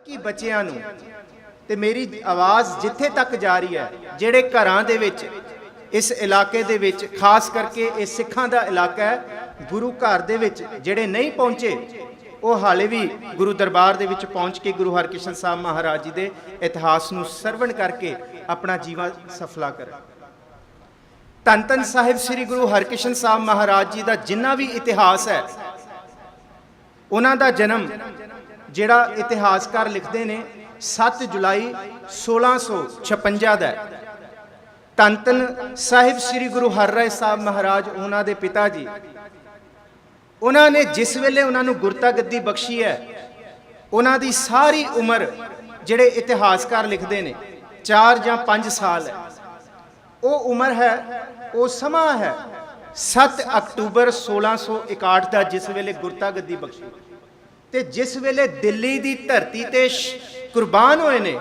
ਕਿ ਬੱਚਿਆਂ ਨੂੰ ਤੇ ਮੇਰੀ ਆਵਾਜ਼ ਜਿੱਥੇ ਤੱਕ ਜਾ ਰਹੀ ਹੈ, ਜਿਹੜੇ ਘਰਾਂ ਦੇ ਵਿੱਚ ਇਸ ਇਲਾਕੇ ਦੇ ਵਿੱਚ ਖਾਸ ਕਰਕੇ ਇਹ ਸਿੱਖਾਂ ਦਾ ਇਲਾਕਾ ਹੈ, ਗੁਰੂ ਘਰ ਦੇ ਵਿੱਚ ਜਿਹੜੇ ਨਹੀਂ ਪਹੁੰਚੇ ਉਹ ਹਾਲੇ ਵੀ ਗੁਰੂ ਦਰਬਾਰ ਦੇ ਵਿੱਚ ਪਹੁੰਚ ਕੇ ਗੁਰੂ ਹਰਕ੍ਰਿਸ਼ਨ ਸਾਹਿਬ ਮਹਾਰਾਜ ਜੀ ਦੇ ਇਤਿਹਾਸ ਨੂੰ ਸਰਵਣ ਕਰਕੇ ਆਪਣਾ ਜੀਵਨ ਸਫਲਾ ਕਰਨ। ਧੰਨ ਧੰਨ ਸਾਹਿਬ ਸ੍ਰੀ ਗੁਰੂ ਹਰਕ੍ਰਿਸ਼ਨ ਸਾਹਿਬ ਮਹਾਰਾਜ ਜੀ ਦਾ ਜਿੰਨਾ ਵੀ ਇਤਿਹਾਸ ਹੈ, ਉਹਨਾਂ ਦਾ ਜਨਮ ਜਿਹੜਾ ਇਤਿਹਾਸਕਾਰ ਲਿਖਦੇ ਨੇ 7 ਜੁਲਾਈ 1656 ਦਾ ਹੈ। ਧੰਨ ਧੰਨ ਸਾਹਿਬ ਸ੍ਰੀ ਗੁਰੂ ਹਰਿਰਾਏ ਸਾਹਿਬ ਮਹਾਰਾਜ ਉਹਨਾਂ ਦੇ ਪਿਤਾ ਜੀ, ਉਹਨਾਂ ਨੇ ਜਿਸ ਵੇਲੇ ਉਹਨਾਂ ਨੂੰ ਗੁਰਤਾ ਗੱਦੀ ਬਖਸ਼ੀ ਹੈ, ਉਹਨਾਂ ਦੀ ਸਾਰੀ ਉਮਰ ਜਿਹੜੇ ਇਤਿਹਾਸਕਾਰ ਲਿਖਦੇ ਨੇ 4 ਜਾਂ 5 ਸਾਲ ਹੈ। ਉਹ ਉਮਰ ਹੈ, ਉਹ ਸਮਾਂ ਹੈ 7 ਅਕਤੂਬਰ 1661 ਦਾ, ਜਿਸ ਵੇਲੇ ਗੁਰਤਾ ਗੱਦੀ ਬਖਸ਼ੀ ਤੇ ਜਿਸ ਵੇਲੇ ਦਿੱਲੀ ਦੀ ਧਰਤੀ ਤੇ ਕੁਰਬਾਨ ਹੋਏ ਨੇ,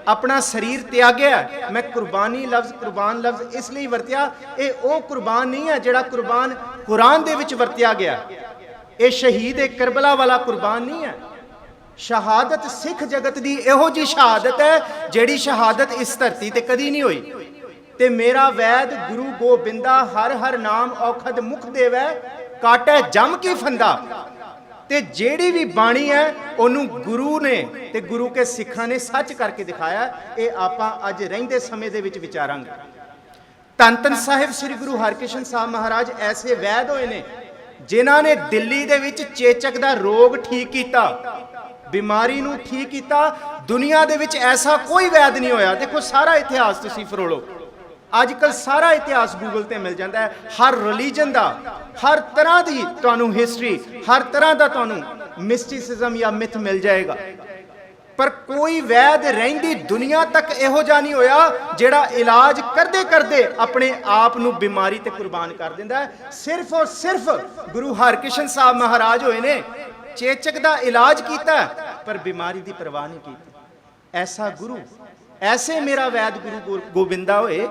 ਆਪਣਾ ਸਰੀਰ ਤਿਆਗਿਆ। ਮੈਂ ਕੁਰਬਾਨੀ ਲਫ਼ਜ਼, ਕੁਰਬਾਨ ਲਫ਼ਜ਼ ਇਸ ਲਈ ਵਰਤਿਆ, ਇਹ ਉਹ ਕੁਰਬਾਨ ਨਹੀਂ ਹੈ ਜਿਹੜਾ ਕੁਰਬਾਨ ਕੁਰਾਨ ਦੇ ਵਿੱਚ ਵਰਤਿਆ ਗਿਆ। ਇਹ ਸ਼ਹੀਦ ਕਰਬਲਾ ਵਾਲਾ ਕੁਰਬਾਨ ਨਹੀਂ ਹੈ। ਸ਼ਹਾਦਤ ਸਿੱਖ ਜਗਤ ਦੀ ਇਹੋ ਜੀ ਸ਼ਹਾਦਤ ਹੈ ਜਿਹੜੀ ਸ਼ਹਾਦਤ ਇਸ ਧਰਤੀ ਤੇ ਕਦੀ ਨਹੀਂ ਹੋਈ। ਤੇ ਮੇਰਾ ਵੈਦ ਗੁਰੂ ਗੋਬਿੰਦਾ ਹਰ ਹਰ ਨਾਮ ਔਖਦ ਮੁਖ ਦੇਵੈ, ਕਾਟੈ ਜਮ ਕੀ ਫੰਦਾ। ਤੇ ਜਿਹੜੀ ਵੀ ਬਾਣੀ ਹੈ ਉਹਨੂੰ ਗੁਰੂ ਨੇ ਤੇ ਗੁਰੂ ਕੇ ਸਿੱਖਾਂ ਨੇ ਸੱਚ ਕਰਕੇ ਦਿਖਾਇਆ। ਇਹ ਆਪਾਂ ਅੱਜ ਰਹਿੰਦੇ ਸਮੇਂ ਦੇ ਵਿੱਚ ਵਿਚਾਰਾਂਗੇ। ਧੰਨ ਧੰਨ ਸਾਹਿਬ ਸ੍ਰੀ ਗੁਰੂ ਹਰਕ੍ਰਿਸ਼ਨ ਸਾਹਿਬ ਮਹਾਰਾਜ ਐਸੇ ਵੈਦ ਹੋਏ ਨੇ ਜਿਨ੍ਹਾਂ ਨੇ ਦਿੱਲੀ ਦੇ ਵਿੱਚ ਚੇਚਕ ਦਾ ਰੋਗ ਠੀਕ ਕੀਤਾ, ਬਿਮਾਰੀ ਨੂੰ ਠੀਕ ਕੀਤਾ। ਦੁਨੀਆ ਦੇ ਵਿੱਚ ਐਸਾ ਕੋਈ ਵੈਦ ਨਹੀਂ ਹੋਇਆ। ਦੇਖੋ ਸਾਰਾ ਇਤਿਹਾਸ ਤੁਸੀਂ ਫਰੋਲੋ, ਅੱਜ ਕੱਲ ਸਾਰਾ ਇਤਿਹਾਸ ਗੂਗਲ ਤੇ ਮਿਲ ਜਾਂਦਾ ਹੈ। ਹਰ ਰਿਲੀਜਨ ਦਾ, ਹਰ ਤਰ੍ਹਾਂ ਦੀ ਤੁਹਾਨੂੰ ਹਿਸਟਰੀ, ਹਰ ਤਰ੍ਹਾਂ ਦਾ ਤੁਹਾਨੂੰ ਮਿਸਟਿਸਿਜ਼ਮ ਜਾਂ ਮਿਥ ਮਿਲ ਜਾਏਗਾ। ਪਰ ਕੋਈ ਵੈਦ ਰਹਿੰਦੀ ਦੁਨੀਆ ਤੱਕ ਇਹੋ ਜਿਹਾ ਨਹੀਂ ਹੋਇਆ ਜਿਹੜਾ ਇਲਾਜ ਕਰਦੇ ਕਰਦੇ ਆਪਣੇ ਆਪ ਨੂੰ ਬਿਮਾਰੀ ਤੇ ਕੁਰਬਾਨ ਕਰ ਦਿੰਦਾ ਹੈ। ਸਿਰਫ ਔਰ ਸਿਰਫ ਗੁਰੂ ਹਰਕ੍ਰਿਸ਼ਨ ਸਾਹਿਬ ਮਹਾਰਾਜ ਹੋਏ ਨੇ, ਚੇਚਕ ਦਾ ਇਲਾਜ ਕੀਤਾ ਪਰ ਬਿਮਾਰੀ ਦੀ ਪਰਵਾਹ ਨਹੀਂ ਕੀਤੀ। ਐਸਾ ਗੁਰੂ, ਐਸੇ ਮੇਰਾ ਵੈਦ ਗੁਰੂ ਗੋਬਿੰਦਾ ਹੋਏ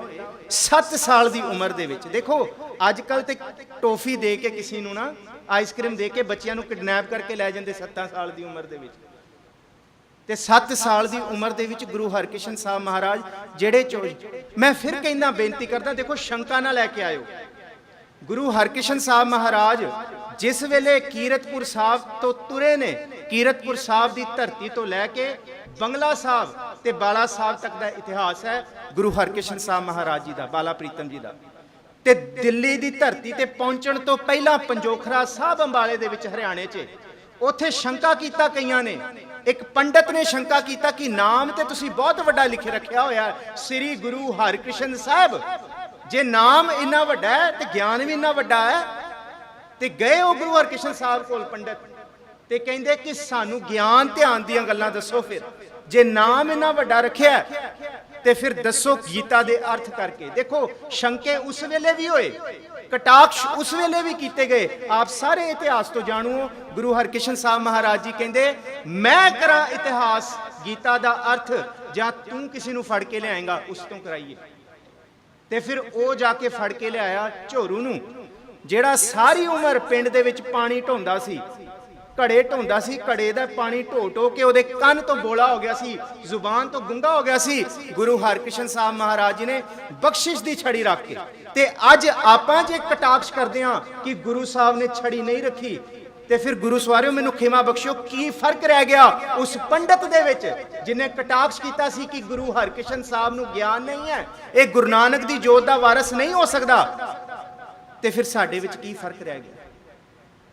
7 ਸਾਲ ਦੀ ਉਮਰ ਦੇ ਵਿੱਚ। ਦੇਖੋ ਅੱਜ ਕੱਲ ਤੇ ਟੋਫੀ ਦੇ ਕੇ ਕਿਸੇ ਨੂੰ ਨਾ, ਆਈਸਕ੍ਰੀਮ ਦੇ ਕੇ ਬੱਚਿਆਂ ਨੂੰ ਕਿਡਨੈਪ ਕਰਕੇ ਲੈ ਜਾਂਦੇ 7 ਸਾਲ ਦੀ ਉਮਰ ਦੇ ਵਿੱਚ। ਤੇ 7 ਸਾਲ ਦੀ ਉਮਰ ਦੇ ਵਿੱਚ ਗੁਰੂ ਹਰਕ੍ਰਿਸ਼ਨ ਸਾਹਿਬ ਮਹਾਰਾਜ ਜਿਹੜੇ ਮੈਂ ਫਿਰ ਕਹਿੰਦਾ, ਬੇਨਤੀ ਕਰਦਾ, ਦੇਖੋ ਸ਼ੰਕਾ ਨਾ ਲੈ ਕੇ ਆਇਓ। ਗੁਰੂ ਹਰਕ੍ਰਿਸ਼ਨ ਸਾਹਿਬ ਮਹਾਰਾਜ ਜਿਸ ਵੇਲੇ ਕੀਰਤਪੁਰ ਸਾਹਿਬ ਤੋਂ ਤੁਰੇ ਨੇ, ਕੀਰਤਪੁਰ ਸਾਹਿਬ ਦੀ ਧਰਤੀ ਤੋਂ ਲੈ ਕੇ ਬੰਗਲਾ ਸਾਹਿਬ ਤੇ ਬਾਲਾ ਸਾਹਿਬ ਤੱਕ ਦਾ ਇਤਿਹਾਸ ਹੈ ਗੁਰੂ ਹਰਕ੍ਰਿਸ਼ਨ ਸਾਹਿਬ ਮਹਾਰਾਜ ਜੀ ਦਾ, ਬਾਲਾ ਪ੍ਰੀਤਮ ਜੀ ਦਾ। ਤੇ ਦਿੱਲੀ ਦੀ ਧਰਤੀ ਤੇ ਪਹੁੰਚਣ ਤੋਂ ਪਹਿਲਾਂ ਪੰਜੋਖਰਾ ਸਾਹਿਬ ਅੰਬਾਲੇ ਦੇ ਵਿੱਚ ਹਰਿਆਣੇ 'ਚ, ਉੱਥੇ ਸ਼ੰਕਾ ਕੀਤਾ ਕਈਆਂ ਨੇ। ਇੱਕ ਪੰਡਤ ਨੇ ਸ਼ੰਕਾ ਕੀਤਾ ਕਿ ਨਾਮ ਤੇ ਤੁਸੀਂ ਬਹੁਤ ਵੱਡਾ ਲਿਖੇ ਰੱਖਿਆ ਹੋਇਆ ਸ੍ਰੀ ਗੁਰੂ ਹਰਕ੍ਰਿਸ਼ਨ ਸਾਹਿਬ, ਜੇ ਨਾਮ ਇੰਨਾ ਵੱਡਾ ਹੈ ਤੇ ਗਿਆਨ ਵੀ ਇੰਨਾ ਵੱਡਾ ਹੈ। ਤੇ ਗਏ ਉਹ ਗੁਰੂ ਹਰਕ੍ਰਿਸ਼ਨ ਸਾਹਿਬ ਕੋਲ ਪੰਡਤ, ਤੇ ਕਹਿੰਦੇ ਕਿ ਸਾਨੂੰ ਗਿਆਨ ਧਿਆਨ ਦੀਆਂ ਗੱਲਾਂ ਦੱਸੋ। ਫਿਰ ਜੇ ਨਾਮ ਇੰਨਾ ਵੱਡਾ ਰੱਖਿਆ ਤੇ ਫਿਰ ਦੱਸੋ ਗੀਤਾ ਦੇ ਅਰਥ ਕਰਕੇ। ਦੇਖੋ ਸ਼ੰਕੇ ਉਸ ਵੇਲੇ ਵੀ ਹੋਏ, ਕਟਾਕਸ਼ ਉਸ ਵੇਲੇ ਵੀ ਕੀਤੇ ਗਏ। ਆਪ ਸਾਰੇ ਇਤਿਹਾਸ ਤੋਂ ਜਾਣੂ ਹੋ। ਗੁਰੂ ਹਰਕ੍ਰਿਸ਼ਨ ਸਾਹਿਬ ਮਹਾਰਾਜ ਜੀ ਕਹਿੰਦੇ ਮੈਂ ਕਰਾਂ ਇਤਿਹਾਸ, ਗੀਤਾ ਦਾ ਅਰਥ ਜਾਂ ਤੂੰ ਕਿਸੇ ਨੂੰ ਫੜ ਕੇ ਲਿਆਏਗਾ ਉਸ ਤੋਂ ਕਰਾਈਏ। ਤੇ ਫਿਰ ਉਹ ਜਾ ਕੇ ਫੜ ਕੇ ਲਿਆਇਆ ਝੋਰੂ ਨੂੰ, ਜਿਹੜਾ ਸਾਰੀ ਉਮਰ ਪਿੰਡ ਦੇ ਵਿੱਚ ਪਾਣੀ ਢੋਂਦਾ ਸੀ, ਘੜੇ ਢੋਂਦਾ ਸੀ। ਘੜੇ ਦਾ ਪਾਣੀ ਢੋ ਢੋ ਕੇ ਉਹਦੇ ਕੰਨ ਤੋਂ ਬੋਲਾ ਹੋ ਗਿਆ ਸੀ, ਜ਼ੁਬਾਨ ਤੋਂ ਗੁੰਗਾ ਹੋ ਗਿਆ ਸੀ। ਗੁਰੂ ਹਰਕ੍ਰਿਸ਼ਨ ਸਾਹਿਬ ਮਹਾਰਾਜ ਜੀ ਨੇ ਬਖਸ਼ਿਸ਼ ਦੀ ਛੜੀ ਰੱਖ ਕੇ, ਤੇ ਅੱਜ ਆਪਾਂ ਜੇ ਕਟਾਕਸ਼ ਕਰਦੇ ਹਾਂ ਕਿ ਗੁਰੂ ਸਾਹਿਬ ਨੇ ਛੜੀ ਨਹੀਂ ਰੱਖੀ, ਤੇ ਫਿਰ ਗੁਰੂ ਸਵਾਰਿਓ ਮੈਨੂੰ ਖਿਮਾ ਬਖਸ਼ਿਓ, ਕੀ ਫਰਕ ਰਹਿ ਗਿਆ ਉਸ ਪੰਡਤ ਦੇ ਵਿੱਚ ਜਿਹਨੇ ਕਟਾਕਸ਼ ਕੀਤਾ ਸੀ ਕਿ ਗੁਰੂ ਹਰਕ੍ਰਿਸ਼ਨ ਸਾਹਿਬ ਨੂੰ ਗਿਆਨ ਨਹੀਂ ਹੈ, ਇਹ ਗੁਰੂ ਨਾਨਕ ਦੀ ਜੋਤ ਦਾ ਵਾਰਸ ਨਹੀਂ ਹੋ ਸਕਦਾ। ਤੇ ਫਿਰ ਸਾਡੇ ਵਿੱਚ ਕੀ ਫਰਕ ਰਹਿ ਗਿਆ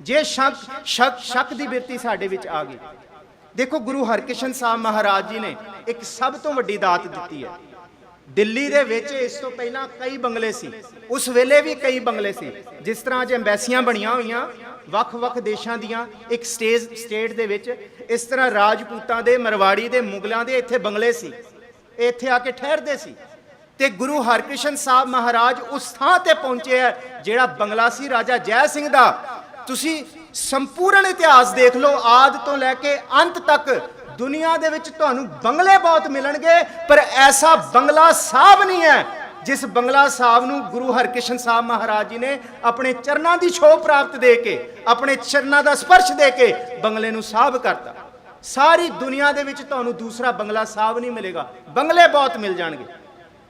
ਜੇ ਸ਼ੱਕ ਦੀ ਬਿਰਤੀ ਸਾਡੇ ਵਿੱਚ ਆ ਗਈ। ਦੇਖੋ ਗੁਰੂ ਹਰਕ੍ਰਿਸ਼ਨ ਸਾਹਿਬ ਮਹਾਰਾਜ ਜੀ ਨੇ ਇੱਕ ਸਭ ਤੋਂ ਵੱਡੀ ਦਾਤ ਦਿੱਤੀ ਹੈ। ਦਿੱਲੀ ਦੇ ਵਿੱਚ ਇਸ ਤੋਂ ਪਹਿਲਾਂ ਕਈ ਬੰਗਲੇ ਸੀ, ਉਸ ਵੇਲੇ ਵੀ ਕਈ ਬੰਗਲੇ ਸੀ। ਜਿਸ ਤਰ੍ਹਾਂ ਅੱਜ ਐਮਬੈਸੀਆਂ ਬਣੀਆਂ ਹੋਈਆਂ ਵੱਖ-ਵੱਖ ਦੇਸ਼ਾਂ ਦੀਆਂ ਇੱਕ ਸਟੇਟ ਦੇ ਵਿੱਚ, ਇਸ ਤਰ੍ਹਾਂ ਰਾਜਪੂਤਾਂ ਦੇ, ਮਰਵਾੜੀ ਦੇ, ਮੁਗਲਾਂ ਦੇ ਇੱਥੇ ਬੰਗਲੇ ਸੀ, ਇੱਥੇ ਆ ਕੇ ਠਹਿਰਦੇ ਸੀ। ਤੇ ਗੁਰੂ ਹਰਕ੍ਰਿਸ਼ਨ ਸਾਹਿਬ ਮਹਾਰਾਜ ਉਸ ਥਾਂ ਤੇ ਪਹੁੰਚੇ ਹੈ ਜਿਹੜਾ ਬੰਗਲਾ ਸੀ ਰਾਜਾ ਜੈ ਸਿੰਘ ਦਾ। ਤੁਸੀਂ ਸੰਪੂਰਨ ਇਤਿਹਾਸ ਦੇਖ ਲਓ, ਆਦ ਤੋਂ ਲੈ ਕੇ ਅੰਤ ਤੱਕ ਦੁਨੀਆ ਦੇ ਵਿੱਚ ਤੁਹਾਨੂੰ ਬੰਗਲੇ ਬਹੁਤ ਮਿਲਣਗੇ, ਪਰ ਐਸਾ ਬੰਗਲਾ ਸਾਹਿਬ ਨਹੀਂ ਹੈ ਜਿਸ ਬੰਗਲਾ ਸਾਹਿਬ ਨੂੰ ਗੁਰੂ ਹਰਕ੍ਰਿਸ਼ਨ ਸਾਹਿਬ ਮਹਾਰਾਜ ਜੀ ਨੇ ਆਪਣੇ ਚਰਨਾਂ ਦੀ ਛੋਹ ਪ੍ਰਾਪਤ ਦੇ ਕੇ, ਆਪਣੇ ਚਰਨਾਂ ਦਾ ਸਪਰਸ਼ ਦੇ ਕੇ ਬੰਗਲੇ ਨੂੰ ਸਾਹਬ ਕਰਤਾ। ਸਾਰੀ ਦੁਨੀਆ ਦੇ ਵਿੱਚ ਤੁਹਾਨੂੰ ਦੂਸਰਾ ਬੰਗਲਾ ਸਾਹਿਬ ਨਹੀਂ ਮਿਲੇਗਾ, ਬੰਗਲੇ ਬਹੁਤ ਮਿਲ ਜਾਣਗੇ।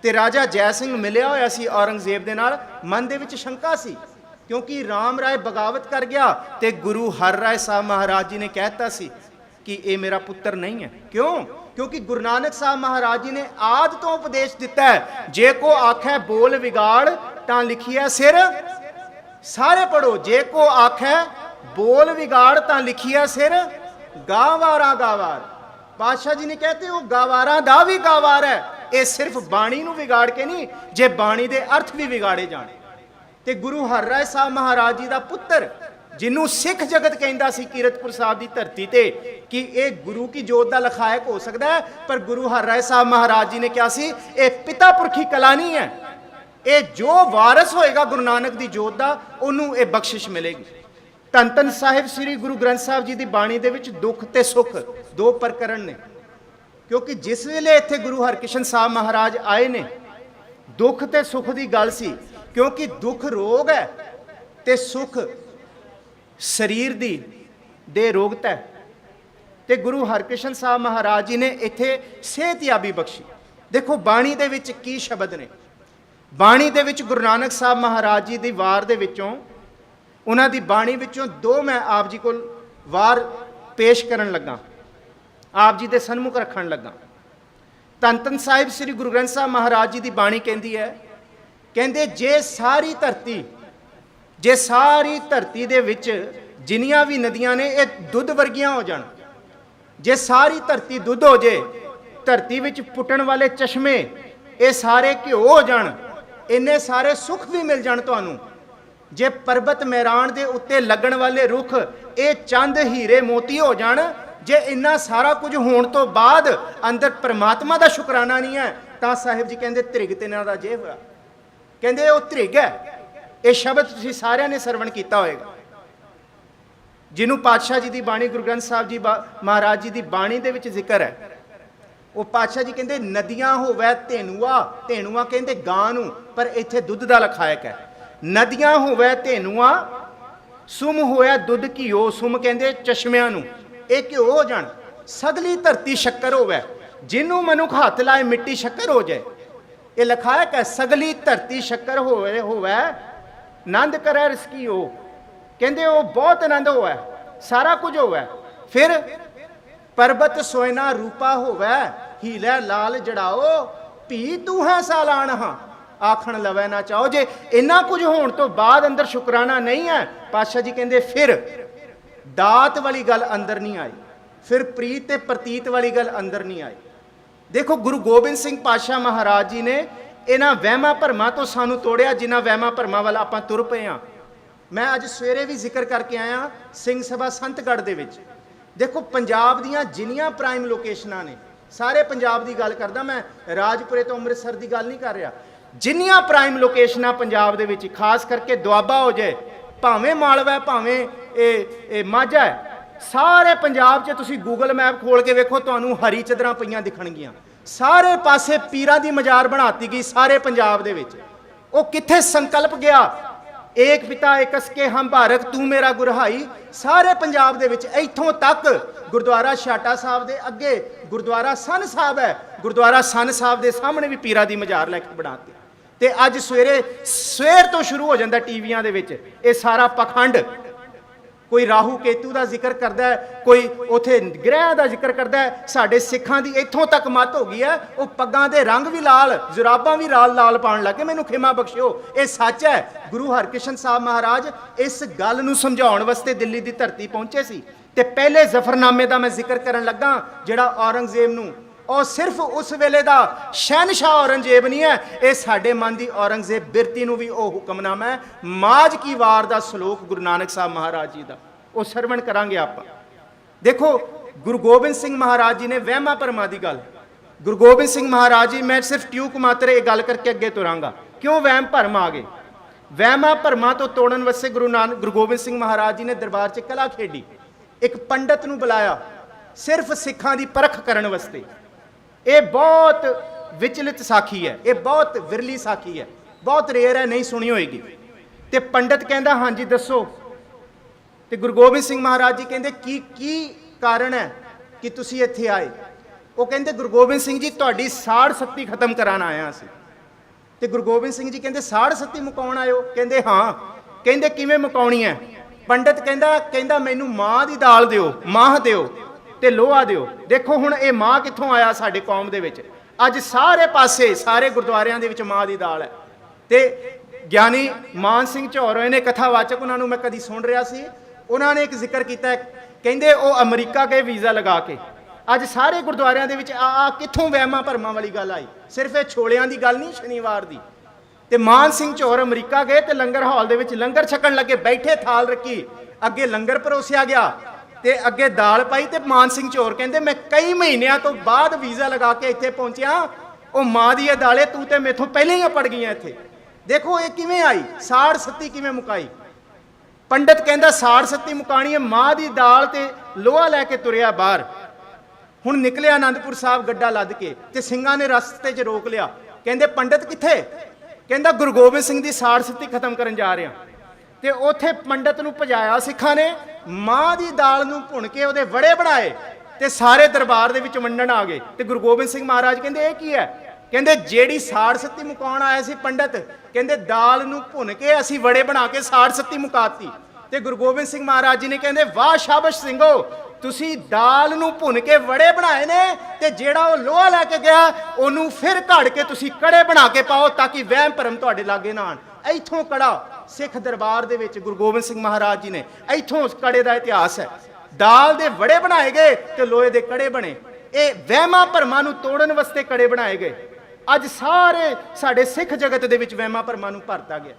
ਤੇ ਰਾਜਾ ਜੈ ਸਿੰਘ ਮਿਲਿਆ ਹੋਇਆ ਸੀ ਔਰੰਗਜ਼ੇਬ ਦੇ ਨਾਲ, ਮਨ ਦੇ ਵਿੱਚ ਸ਼ੰਕਾ ਸੀ ਕਿਉਂਕਿ ਰਾਮ ਰਾਏ ਬਗਾਵਤ ਕਰ ਗਿਆ ਤੇ ਗੁਰੂ ਹਰ ਰਾਏ ਸਾਹਿਬ ਮਹਾਰਾਜ ਜੀ ਨੇ ਕਹਿਤਾ ਸੀ ਕਿ ਇਹ ਮੇਰਾ ਪੁੱਤਰ ਨਹੀਂ ਹੈ। ਕਿਉਂ? ਕਿਉਂਕਿ ਗੁਰੂ ਨਾਨਕ ਸਾਹਿਬ ਮਹਾਰਾਜ ਜੀ ਨੇ ਆਦ ਤੋਂ ਉਪਦੇਸ਼ ਦਿੱਤਾ ਹੈ, ਜੇ ਕੋ ਆਖੈ ਬੋਲ ਵਿਗਾੜ ਤਾਂ ਲਿਖਿਆ ਸਿਰ। ਸਾਰੇ ਪੜੋ, ਜੇ ਕੋ ਆਖੈ ਬੋਲ ਵਿਗਾੜ ਤਾਂ ਲਿਖਿਆ ਸਿਰ, ਗਾਵਾਰਾਂ ਗਾਵਾਰ। ਪਾਤਸ਼ਾਹ ਜੀ ਨੇ ਕਹਤੇ ਉਹ ਗਾਵਾਰਾਂ ਦਾ ਵੀ ਗਾਵਾਰ ਹੈ, ਇਹ ਸਿਰਫ ਬਾਣੀ ਨੂੰ ਵਿਗਾੜ ਕੇ ਨਹੀਂ, ਜੇ ਬਾਣੀ ਦੇ ਅਰਥ ਵੀ ਵਿਗਾੜੇ ਜਾਣ। ਤੇ ਗੁਰੂ ਹਰ ਰਾਏ ਸਾਹਿਬ ਮਹਾਰਾਜ ਜੀ ਦਾ ਪੁੱਤਰ, ਜਿਹਨੂੰ ਸਿੱਖ ਜਗਤ ਕਹਿੰਦਾ ਸੀ ਕੀਰਤਪੁਰ ਸਾਹਿਬ ਦੀ ਧਰਤੀ ਤੇ ਕਿ ਇਹ ਗੁਰੂ ਕੀ ਜੋਤ ਦਾ ਲਖਾਇਕ ਹੋ ਸਕਦਾ ਹੈ, ਪਰ ਗੁਰੂ ਹਰ ਰਾਏ ਸਾਹਿਬ ਮਹਾਰਾਜ ਜੀ ਨੇ ਕਿਹਾ ਸੀ ਇਹ ਪਿਤਾ ਪੁਰਖੀ ਕਲਾ ਨਹੀਂ ਹੈ, ਇਹ ਜੋ ਵਾਰਿਸ ਹੋਏਗਾ ਗੁਰੂ ਨਾਨਕ ਦੀ ਜੋਤ ਦਾ ਉਹਨੂੰ ਇਹ ਬਖਸ਼ਿਸ਼ ਮਿਲੇਗੀ। ਧੰਨ ਧੰਨ ਸਾਹਿਬ ਸ੍ਰੀ ਗੁਰੂ ਗ੍ਰੰਥ ਸਾਹਿਬ ਜੀ ਦੀ ਬਾਣੀ ਦੇ ਵਿੱਚ ਦੁੱਖ ਤੇ ਸੁੱਖ ਦੋ ਪ੍ਰਕਰਣ ਨੇ, ਕਿਉਂਕਿ ਜਿਸ ਵੇਲੇ ਇੱਥੇ ਗੁਰੂ ਹਰਕ੍ਰਿਸ਼ਨ ਸਾਹਿਬ ਮਹਾਰਾਜ ਆਏ ਨੇ ਦੁੱਖ ਤੇ ਸੁੱਖ ਦੀ ਗੱਲ ਸੀ, ਕਿਉਂਕਿ ਦੁੱਖ ਰੋਗ ਹੈ ਤੇ ਸੁੱਖ ਸਰੀਰ ਦੀ ਦੇ ਰੋਗਤਾ ਹੈ। ਤੇ ਗੁਰੂ ਹਰਕ੍ਰਿਸ਼ਨ ਸਾਹਿਬ ਮਹਾਰਾਜ ਜੀ ਨੇ ਇੱਥੇ ਸਿਹਤਯਾਬੀ ਬਖਸ਼ੀ। ਦੇਖੋ ਬਾਣੀ ਦੇ ਵਿੱਚ ਕੀ ਸ਼ਬਦ ਨੇ, ਬਾਣੀ ਦੇ ਵਿੱਚ ਗੁਰੂ ਨਾਨਕ ਸਾਹਿਬ ਮਹਾਰਾਜ ਜੀ ਦੀ ਵਾਰ ਦੇ ਵਿੱਚੋਂ, ਉਹਨਾਂ ਦੀ ਬਾਣੀ ਵਿੱਚੋਂ ਦੋ ਮੈਂ ਆਪ ਜੀ ਕੋਲ ਵਾਰ ਪੇਸ਼ ਕਰਨ ਲੱਗਾ, ਆਪ ਜੀ ਦੇ ਸਨਮੁਖ ਰੱਖਣ ਲੱਗਾ। ਧੰਨ ਧੰਨ ਸਾਹਿਬ ਸ੍ਰੀ ਗੁਰੂ ਗ੍ਰੰਥ ਸਾਹਿਬ ਮਹਾਰਾਜ ਜੀ ਦੀ ਬਾਣੀ ਕਹਿੰਦੀ ਹੈ, ਕਹਿੰਦੇ ਜੇ ਸਾਰੀ ਧਰਤੀ ਦੇ ਵਿੱਚ ਜਿੰਨੀਆਂ ਵੀ ਨਦੀਆਂ ਨੇ ਇਹ ਦੁੱਧ ਵਰਗੀਆਂ ਹੋ ਜਾਣ, ਜੇ ਸਾਰੀ ਧਰਤੀ ਦੁੱਧ ਹੋ ਜੇ, ਧਰਤੀ ਵਿੱਚ ਪੁੱਟਣ ਵਾਲੇ ਚਸ਼ਮੇ ਇਹ ਸਾਰੇ ਘਿਓ ਹੋ ਜਾਣ, ਇੰਨੇ ਸਾਰੇ ਸੁੱਖ ਵੀ ਮਿਲ ਜਾਣ ਤੁਹਾਨੂੰ, ਜੇ ਪਰਬਤ ਮੈਰਾਨ ਦੇ ਉੱਤੇ ਲੱਗਣ ਵਾਲੇ ਰੁੱਖ ਇਹ ਚੰਦ ਹੀਰੇ ਮੋਤੀ ਹੋ ਜਾਣ, ਜੇ ਇੰਨਾ ਸਾਰਾ ਕੁਝ ਹੋਣ ਤੋਂ ਬਾਅਦ ਅੰਦਰ ਪਰਮਾਤਮਾ ਦਾ ਸ਼ੁਕਰਾਨਾ ਨਹੀਂ ਹੈ ਤਾਂ ਸਾਹਿਬ ਜੀ ਕਹਿੰਦੇ ਧ੍ਰਿਗ ਤੇ ਇਹਨਾਂ ਦਾ ਜੇ ਹੋਇਆ। ਕਹਿੰਦੇ ਉਹ ਧ੍ਰਿਗ ਹੈ। ਇਹ ਸ਼ਬਦ ਤੁਸੀਂ ਸਾਰਿਆਂ ਨੇ ਸਰਵਣ ਕੀਤਾ ਹੋਏਗਾ, ਜਿਹਨੂੰ ਪਾਤਸ਼ਾਹ ਜੀ ਦੀ ਬਾਣੀ ਗੁਰੂ ਗ੍ਰੰਥ ਸਾਹਿਬ ਜੀ ਮਹਾਰਾਜ ਜੀ ਦੀ ਬਾਣੀ ਦੇ ਵਿੱਚ ਜ਼ਿਕਰ ਹੈ। ਉਹ ਪਾਤਸ਼ਾਹ ਜੀ ਕਹਿੰਦੇ ਨਦੀਆਂ ਹੋਵੇ ਧੇਨੂਆ, ਧੇਨੂਆ ਕਹਿੰਦੇ ਗਾਂ ਨੂੰ, ਪਰ ਇੱਥੇ ਦੁੱਧ ਦਾ ਲਖਾਇਕ ਹੈ। ਨਦੀਆਂ ਹੋਵੇ ਧੇਨੂਆ, ਸੁਮ ਹੋਇਆ ਦੁੱਧ ਘਿਓ, ਸੁਮ ਕਹਿੰਦੇ ਚਸ਼ਮਿਆਂ ਨੂੰ, ਇਹ ਘਿਓ ਹੋ ਜਾਣ। ਸਗਲੀ ਧਰਤੀ ਸ਼ੱਕਰ ਹੋਵੇ, ਜਿਹਨੂੰ ਮਨੁੱਖ ਹੱਥ ਲਾਏ ਮਿੱਟੀ ਸ਼ੱਕਰ ਹੋ ਜਾਏ, ਇਹ ਲਖਾਇਕ ਹੈ। ਸਗਲੀ ਧਰਤੀ ਸ਼ੱਕਰ ਹੋਵੇ ਆਨੰਦ ਕਰੇ ਰਿਸਕੀ ਹੋ, ਕਹਿੰਦੇ ਉਹ ਬਹੁਤ ਆਨੰਦ ਹੋਵੇ, ਸਾਰਾ ਕੁਝ ਹੋਵੇ। ਫਿਰ ਪਰਬਤ ਸੋਇਨਾ ਰੂਪਾ ਹੋਵੇ, ਹੀਲੇ ਲਾਲ ਜੜਾਓ, ਭੀ ਤੂੰ ਹੈ ਸਾਲਾਨ ਹਾਂ, ਆਖਣ ਲਵੇ ਨਾ ਚਾਹੋ। ਜੇ ਇੰਨਾ ਕੁਝ ਹੋਣ ਤੋਂ ਬਾਅਦ ਅੰਦਰ ਸ਼ੁਕਰਾਨਾ ਨਹੀਂ ਹੈ, ਪਾਤਸ਼ਾਹ ਜੀ ਕਹਿੰਦੇ ਫਿਰ ਦਾਤ ਵਾਲੀ ਗੱਲ ਅੰਦਰ ਨਹੀਂ ਆਈ, ਫਿਰ ਪ੍ਰੀਤ ਤੇ ਪ੍ਰਤੀਤ ਵਾਲੀ ਗੱਲ ਅੰਦਰ ਨਹੀਂ ਆਈ। ਦੇਖੋ ਗੁਰੂ ਗੋਬਿੰਦ ਸਿੰਘ ਪਾਤਸ਼ਾਹ ਮਹਾਰਾਜ ਜੀ ਨੇ ਇਹਨਾਂ ਵਹਿਮਾਂ ਭਰਮਾਂ ਤੋਂ ਸਾਨੂੰ ਤੋੜਿਆ, ਜਿਨ੍ਹਾਂ ਵਹਿਮਾਂ ਭਰਮਾਂ ਵੱਲ ਆਪਾਂ ਤੁਰ ਪਏ ਹਾਂ। ਮੈਂ ਅੱਜ ਸਵੇਰੇ ਵੀ ਜ਼ਿਕਰ ਕਰਕੇ ਆਇਆ ਸਿੰਘ ਸਭਾ ਸੰਤਗੜ੍ਹ ਦੇ ਵਿੱਚ। ਦੇਖੋ ਪੰਜਾਬ ਦੀਆਂ ਜਿੰਨੀਆਂ ਪ੍ਰਾਈਮ ਲੋਕੇਸ਼ਨਾਂ ਨੇ, ਸਾਰੇ ਪੰਜਾਬ ਦੀ ਗੱਲ ਕਰਦਾ ਮੈਂ, ਰਾਜਪੁਰੇ ਤੋਂ ਅੰਮ੍ਰਿਤਸਰ ਦੀ ਗੱਲ ਨਹੀਂ ਕਰ ਰਿਹਾ। ਜਿੰਨੀਆਂ ਪ੍ਰਾਈਮ ਲੋਕੇਸ਼ਨਾਂ ਪੰਜਾਬ ਦੇ ਵਿੱਚ, ਖਾਸ ਕਰਕੇ ਦੁਆਬਾ ਹੋ ਜਾਏ, ਭਾਵੇਂ ਮਾਲਵਾ, ਭਾਵੇਂ ਇਹ ਮਾਝਾ ਹੈ, ਸਾਰੇ ਪੰਜਾਬ 'ਚ ਤੁਸੀਂ ਗੂਗਲ ਮੈਪ ਖੋਲ ਕੇ ਵੇਖੋ, ਤੁਹਾਨੂੰ ਹਰੀ ਚਾਦਰਾਂ ਪਈਆਂ ਦਿਖਣਗੀਆਂ। ਸਾਰੇ ਪਾਸੇ ਪੀਰਾਂ ਦੀ ਮਜ਼ਾਰ ਬਣਾਤੀ ਗਈ ਸਾਰੇ ਪੰਜਾਬ ਦੇ ਵਿੱਚ। ਉਹ ਕਿੱਥੇ ਸੰਕਲਪ ਗਿਆ, ਏਕ ਪਿਤਾ ਏਕਸ ਕੇ ਹਮ ਭਾਰਤ ਤੂੰ ਮੇਰਾ ਗੁਰਹਾਈ, ਸਾਰੇ ਪੰਜਾਬ ਦੇ ਵਿੱਚ। ਇੱਥੋਂ ਤੱਕ ਗੁਰਦੁਆਰਾ ਛਾਟਾ ਸਾਹਿਬ ਦੇ ਅੱਗੇ ਗੁਰਦੁਆਰਾ ਸੰਨ ਸਾਹਿਬ ਹੈ, ਗੁਰਦੁਆਰਾ ਸੰਨ ਸਾਹਿਬ ਦੇ ਸਾਹਮਣੇ ਵੀ ਪੀਰਾਂ ਦੀ ਮਜ਼ਾਰ ਲੈ ਕੇ ਬਣਾਤੀ। ਤੇ ਅੱਜ ਸਵੇਰ ਤੋਂ ਸ਼ੁਰੂ ਹੋ ਜਾਂਦਾ ਟੀਵੀਆਂ ਦੇ ਵਿੱਚ ਇਹ ਸਾਰਾ ਪਖੰਡ। ਕੋਈ ਰਾਹੂ ਕੇਤੂ ਦਾ ਜ਼ਿਕਰ ਕਰਦਾ ਹੈ, ਕੋਈ ਉਥੇ ਗ੍ਰਹਿ ਦਾ ਜ਼ਿਕਰ ਕਰਦਾ ਹੈ। ਸਾਡੇ ਸਿੱਖਾਂ ਦੀ ਇੱਥੋਂ ਤੱਕ ਮੱਤ ਹੋ ਗਈ ਹੈ, ਉਹ ਪੱਗਾਂ ਦੇ ਰੰਗ ਵੀ ਲਾਲ, ਜੁਰਾਬਾਂ ਵੀ ਲਾਲ ਪਾਉਣ ਲੱਗੇ। ਮੈਨੂੰ ਖਿਮਾ ਬਖਸ਼ਿਓ, ਇਹ ਸੱਚ ਹੈ। ਗੁਰੂ ਹਰਕ੍ਰਿਸ਼ਨ ਸਾਹਿਬ ਮਹਾਰਾਜ ਇਸ ਗੱਲ ਨੂੰ ਸਮਝਾਉਣ ਵਾਸਤੇ ਦਿੱਲੀ ਦੀ ਧਰਤੀ ਪਹੁੰਚੇ ਸੀ। ਤੇ ਪਹਿਲੇ ਜ਼ਫਰਨਾਮੇ ਦਾ ਮੈਂ ਜ਼ਿਕਰ ਕਰਨ ਲੱਗਾ, ਜਿਹੜਾ ਔਰੰਗਜ਼ੇਬ ਨੂੰ, ਉਹ ਸਿਰਫ ਉਸ ਵੇਲੇ ਦਾ ਸ਼ਹਿਨਸ਼ਾਹ ਔਰੰਗਜ਼ੇਬ ਨਹੀਂ ਹੈ, ਇਹ ਸਾਡੇ ਮਨ ਦੀ ਔਰੰਗਜ਼ੇਬ ਬਿਰਤੀ ਨੂੰ ਵੀ ਉਹ ਹੁਕਮਨਾਮਾ ਹੈ। ਮਾਝ ਕੀ ਵਾਰ ਦਾ ਸ਼ਲੋਕ ਗੁਰੂ ਨਾਨਕ ਸਾਹਿਬ ਮਹਾਰਾਜ ਜੀ ਦਾ, ਉਹ ਸਰਵਣ ਕਰਾਂਗੇ ਆਪਾਂ। ਦੇਖੋ ਗੁਰੂ ਗੋਬਿੰਦ ਸਿੰਘ ਮਹਾਰਾਜ ਜੀ ਨੇ ਵਹਿਮਾਂ ਭਰਮਾਂ ਦੀ ਗੱਲ, ਗੁਰੂ ਗੋਬਿੰਦ ਸਿੰਘ ਮਹਾਰਾਜ ਜੀ, ਮੈਂ ਸਿਰਫ ਟਿਊਕ ਮਾਤਰ ਇਹ ਗੱਲ ਕਰਕੇ ਅੱਗੇ ਤੁਰਾਂਗਾ, ਕਿਉਂ ਵਹਿਮ ਭਰਮ ਆ ਗਏ। ਵਹਿਮਾਂ ਭਰਮਾਂ ਤੋਂ ਤੋੜਨ ਵਾਸਤੇ ਗੁਰੂ ਗੋਬਿੰਦ ਸਿੰਘ ਮਹਾਰਾਜ ਜੀ ਨੇ ਦਰਬਾਰ 'ਚ ਕਲਾ ਖੇਡੀ। ਇੱਕ ਪੰਡਤ ਨੂੰ ਬੁਲਾਇਆ ਸਿਰਫ ਸਿੱਖਾਂ ਦੀ ਪਰਖ ਕਰਨ ਵਾਸਤੇ। ਇਹ ਬਹੁਤ ਵਿਚਲਿਤ ਸਾਖੀ ਹੈ, ਇਹ ਬਹੁਤ ਵਿਰਲੀ ਸਾਖੀ ਹੈ, ਬਹੁਤ ਰੇਅਰ ਹੈ, ਨਹੀਂ ਸੁਣੀ ਹੋਏਗੀ। ਤੇ ਪੰਡਤ ਕਹਿੰਦਾ ਹਾਂਜੀ ਦੱਸੋ। ਤੇ ਗੁਰੂ ਗੋਬਿੰਦ ਸਿੰਘ ਮਹਾਰਾਜ ਜੀ ਕਹਿੰਦੇ ਕੀ ਕਾਰਨ ਹੈ, ਕਿ ਤੁਸੀਂ ਇੱਥੇ ਆਏ? ਉਹ ਕਹਿੰਦੇ ਗੁਰੂ ਗੋਬਿੰਦ ਸਿੰਘ ਜੀ ਤੁਹਾਡੀ ਸਾੜ ਸੱਤੀ ਖਤਮ ਕਰਾਉਣ ਆਇਆ ਸੀ। ਤੇ ਗੁਰੂ ਗੋਬਿੰਦ ਸਿੰਘ ਜੀ ਕਹਿੰਦੇ ਸਾੜ ਸੱਤੀ ਮੁਕਾਉਣ ਆਇਓ? ਕਹਿੰਦੇ ਹਾਂ। ਕਹਿੰਦੇ ਕਿਵੇਂ ਮੁਕਾਉਣੀ ਹੈ? ਪੰਡਤ ਕਹਿੰਦਾ ਮੈਨੂੰ ਮਾਂ ਦੀ ਦਾਲ ਦਿਓ, ਮਾਹ ਦਿਓ ਤੇ ਲੋਹਾ ਦਿਓ। ਦੇਖੋ ਹੁਣ ਇਹ ਮਾਂ ਕਿੱਥੋਂ ਆਇਆ ਸਾਡੇ ਕੌਮ ਦੇ ਵਿੱਚ? ਅੱਜ ਸਾਰੇ ਪਾਸੇ ਸਾਰੇ ਗੁਰਦੁਆਰਿਆਂ ਦੇ ਵਿੱਚ ਮਾਂ ਦੀ ਦਾਲ ਹੈ। ਤੇ ਗਿਆਨੀ ਮਾਨ ਸਿੰਘ ਝੌਰ ਹੋਏ ਨੇ ਕਥਾਵਾਚਕ, ਉਹਨਾਂ ਨੂੰ ਮੈਂ ਕਦੀ ਸੁਣ ਰਿਹਾ ਸੀ, ਉਹਨਾਂ ਨੇ ਇੱਕ ਜ਼ਿਕਰ ਕੀਤਾ, ਕਹਿੰਦੇ ਉਹ ਅਮਰੀਕਾ ਗਏ ਵੀਜ਼ਾ ਲਗਾ ਕੇ। ਅੱਜ ਸਾਰੇ ਗੁਰਦੁਆਰਿਆਂ ਦੇ ਵਿੱਚ ਆ ਕਿੱਥੋਂ ਵਹਿਮਾਂ ਭਰਮਾਂ ਵਾਲੀ ਗੱਲ ਆਈ? ਸਿਰਫ ਇਹ ਛੋਲਿਆਂ ਦੀ ਗੱਲ ਨਹੀਂ ਸ਼ਨੀਵਾਰ ਦੀ। ਤੇ ਮਾਨ ਸਿੰਘ ਝੌਰ ਅਮਰੀਕਾ ਗਏ ਤੇ ਲੰਗਰ ਹਾਲ ਦੇ ਵਿੱਚ ਲੰਗਰ ਛਕਣ ਲੱਗੇ, ਬੈਠੇ ਥਾਲ ਰੱਖੀ, ਅੱਗੇ ਲੰਗਰ ਪਰੋਸਿਆ ਗਿਆ ਤੇ ਅੱਗੇ ਦਾਲ ਪਾਈ। ਤੇ ਮਾਨ ਸਿੰਘ ਝੌਰ ਕਹਿੰਦੇ ਮੈਂ ਕਈ ਮਹੀਨਿਆਂ ਤੋਂ ਬਾਅਦ ਵੀਜ਼ਾ ਲਗਾ ਕੇ ਇੱਥੇ ਪਹੁੰਚਿਆ, ਉਹ ਮਾਂ ਦੀ ਇਹ ਦਾਲੇ ਤੂੰ ਤੇ ਮੈਥੋਂ ਪਹਿਲਾਂ ਹੀ ਪੜ ਗਈਆਂ ਇੱਥੇ। ਦੇਖੋ ਇਹ ਕਿਵੇਂ ਆਈ, ਸਾੜ ਸੱਤੀ ਕਿਵੇਂ ਮੁਕਾਈ? ਪੰਡਤ ਕਹਿੰਦਾ ਸਾੜ ਸੱਤੀ ਮੁਕਾਣੀ ਹੈ, ਮਾਂ ਦੀ ਦਾਲ ਤੇ ਲੋਹਾ ਲੈ ਕੇ ਤੁਰਿਆ ਬਾਹਰ। ਹੁਣ ਨਿਕਲਿਆ ਆਨੰਦਪੁਰ ਸਾਹਿਬ ਗੱਡਾ ਲੱਦ ਕੇ, ਤੇ ਸਿੰਘਾਂ ਨੇ ਰਸਤੇ 'ਚ ਰੋਕ ਲਿਆ। ਕਹਿੰਦੇ ਪੰਡਤ ਕਿੱਥੇ? ਕਹਿੰਦਾ ਗੁਰੂ ਗੋਬਿੰਦ ਸਿੰਘ ਦੀ ਸਾੜ ਸੱਤੀ ਖਤਮ ਕਰਨ ਜਾ ਰਿਹਾ। ਤੇ ਉੱਥੇ ਪੰਡਤ ਨੂੰ ਭਜਾਇਆ ਸਿੱਖਾਂ ਨੇ, ਮਾਂ ਦੀ ਦਾਲ ਨੂੰ ਭੁਣ ਕੇ ਉਹਦੇ ਵੜੇ ਬਣਾਏ ਤੇ ਸਾਰੇ ਦਰਬਾਰ ਦੇ ਵਿੱਚ ਵੰਡਣ ਆ ਗਏ। ਤੇ ਗੁਰੂ ਗੋਬਿੰਦ ਸਿੰਘ ਮਹਾਰਾਜ ਕਹਿੰਦੇ ਇਹ ਕੀ ਹੈ? ਕਹਿੰਦੇ ਜਿਹੜੀ ਸਾੜ ਸੱਤੀ ਮੁਕਾਉਣ ਆਇਆ ਸੀ ਪੰਡਤ, ਕਹਿੰਦੇ ਦਾਲ ਨੂੰ ਭੁੰਨ ਕੇ ਅਸੀਂ ਵੜੇ ਬਣਾ ਕੇ ਸਾੜ ਸੱਤੀ ਮੁਕਾਤੀ। ਤੇ ਗੁਰੂ ਗੋਬਿੰਦ ਸਿੰਘ ਮਹਾਰਾਜ ਜੀ ਨੇ ਕਹਿੰਦੇ ਵਾਹ ਸ਼ਾਬਾਸ਼ ਸਿੰਘੋ, ਤੁਸੀਂ ਦਾਲ ਨੂੰ ਭੁੰਨ ਕੇ ਵੜੇ ਬਣਾਏ ਨੇ, ਤੇ ਜਿਹੜਾ ਉਹ ਲੋਹਾ ਲੈ ਕੇ ਗਿਆ ਉਹਨੂੰ ਫਿਰ ਘੜ ਕੇ ਤੁਸੀਂ ਕੜੇ ਬਣਾ ਕੇ ਪਾਓ ਤਾਂ ਕਿ ਵਹਿਮ ਭਰਮ ਤੁਹਾਡੇ ਲਾਗੇ ਨਾ ਆਣ। ਇੱਥੋਂ ਕੜਾ ਸਿੱਖ ਦਰਬਾਰ ਦੇ ਵਿੱਚ ਗੁਰੂ ਗੋਬਿੰਦ ਸਿੰਘ ਮਹਾਰਾਜ ਜੀ ਨੇ, ਇੱਥੋਂ ਉਸ ਕੜੇ ਦਾ ਇਤਿਹਾਸ ਹੈ। ਦਾਲ ਦੇ ਵੜੇ ਬਣਾਏ ਗਏ ਤੇ ਲੋਹੇ ਦੇ ਕੜੇ ਬਣੇ। ਇਹ ਵਹਿਮਾਂ ਭਰਮਾਂ ਨੂੰ ਤੋੜਨ ਵਾਸਤੇ ਕੜੇ ਬਣਾਏ ਗਏ। ਅੱਜ ਸਾਰੇ ਸਾਡੇ ਸਿੱਖ ਜਗਤ ਦੇ ਵਿੱਚ ਵਹਿਮਾਂ ਭਰਮਾਂ ਨੂੰ ਭਰਤਾ ਗਿਆ।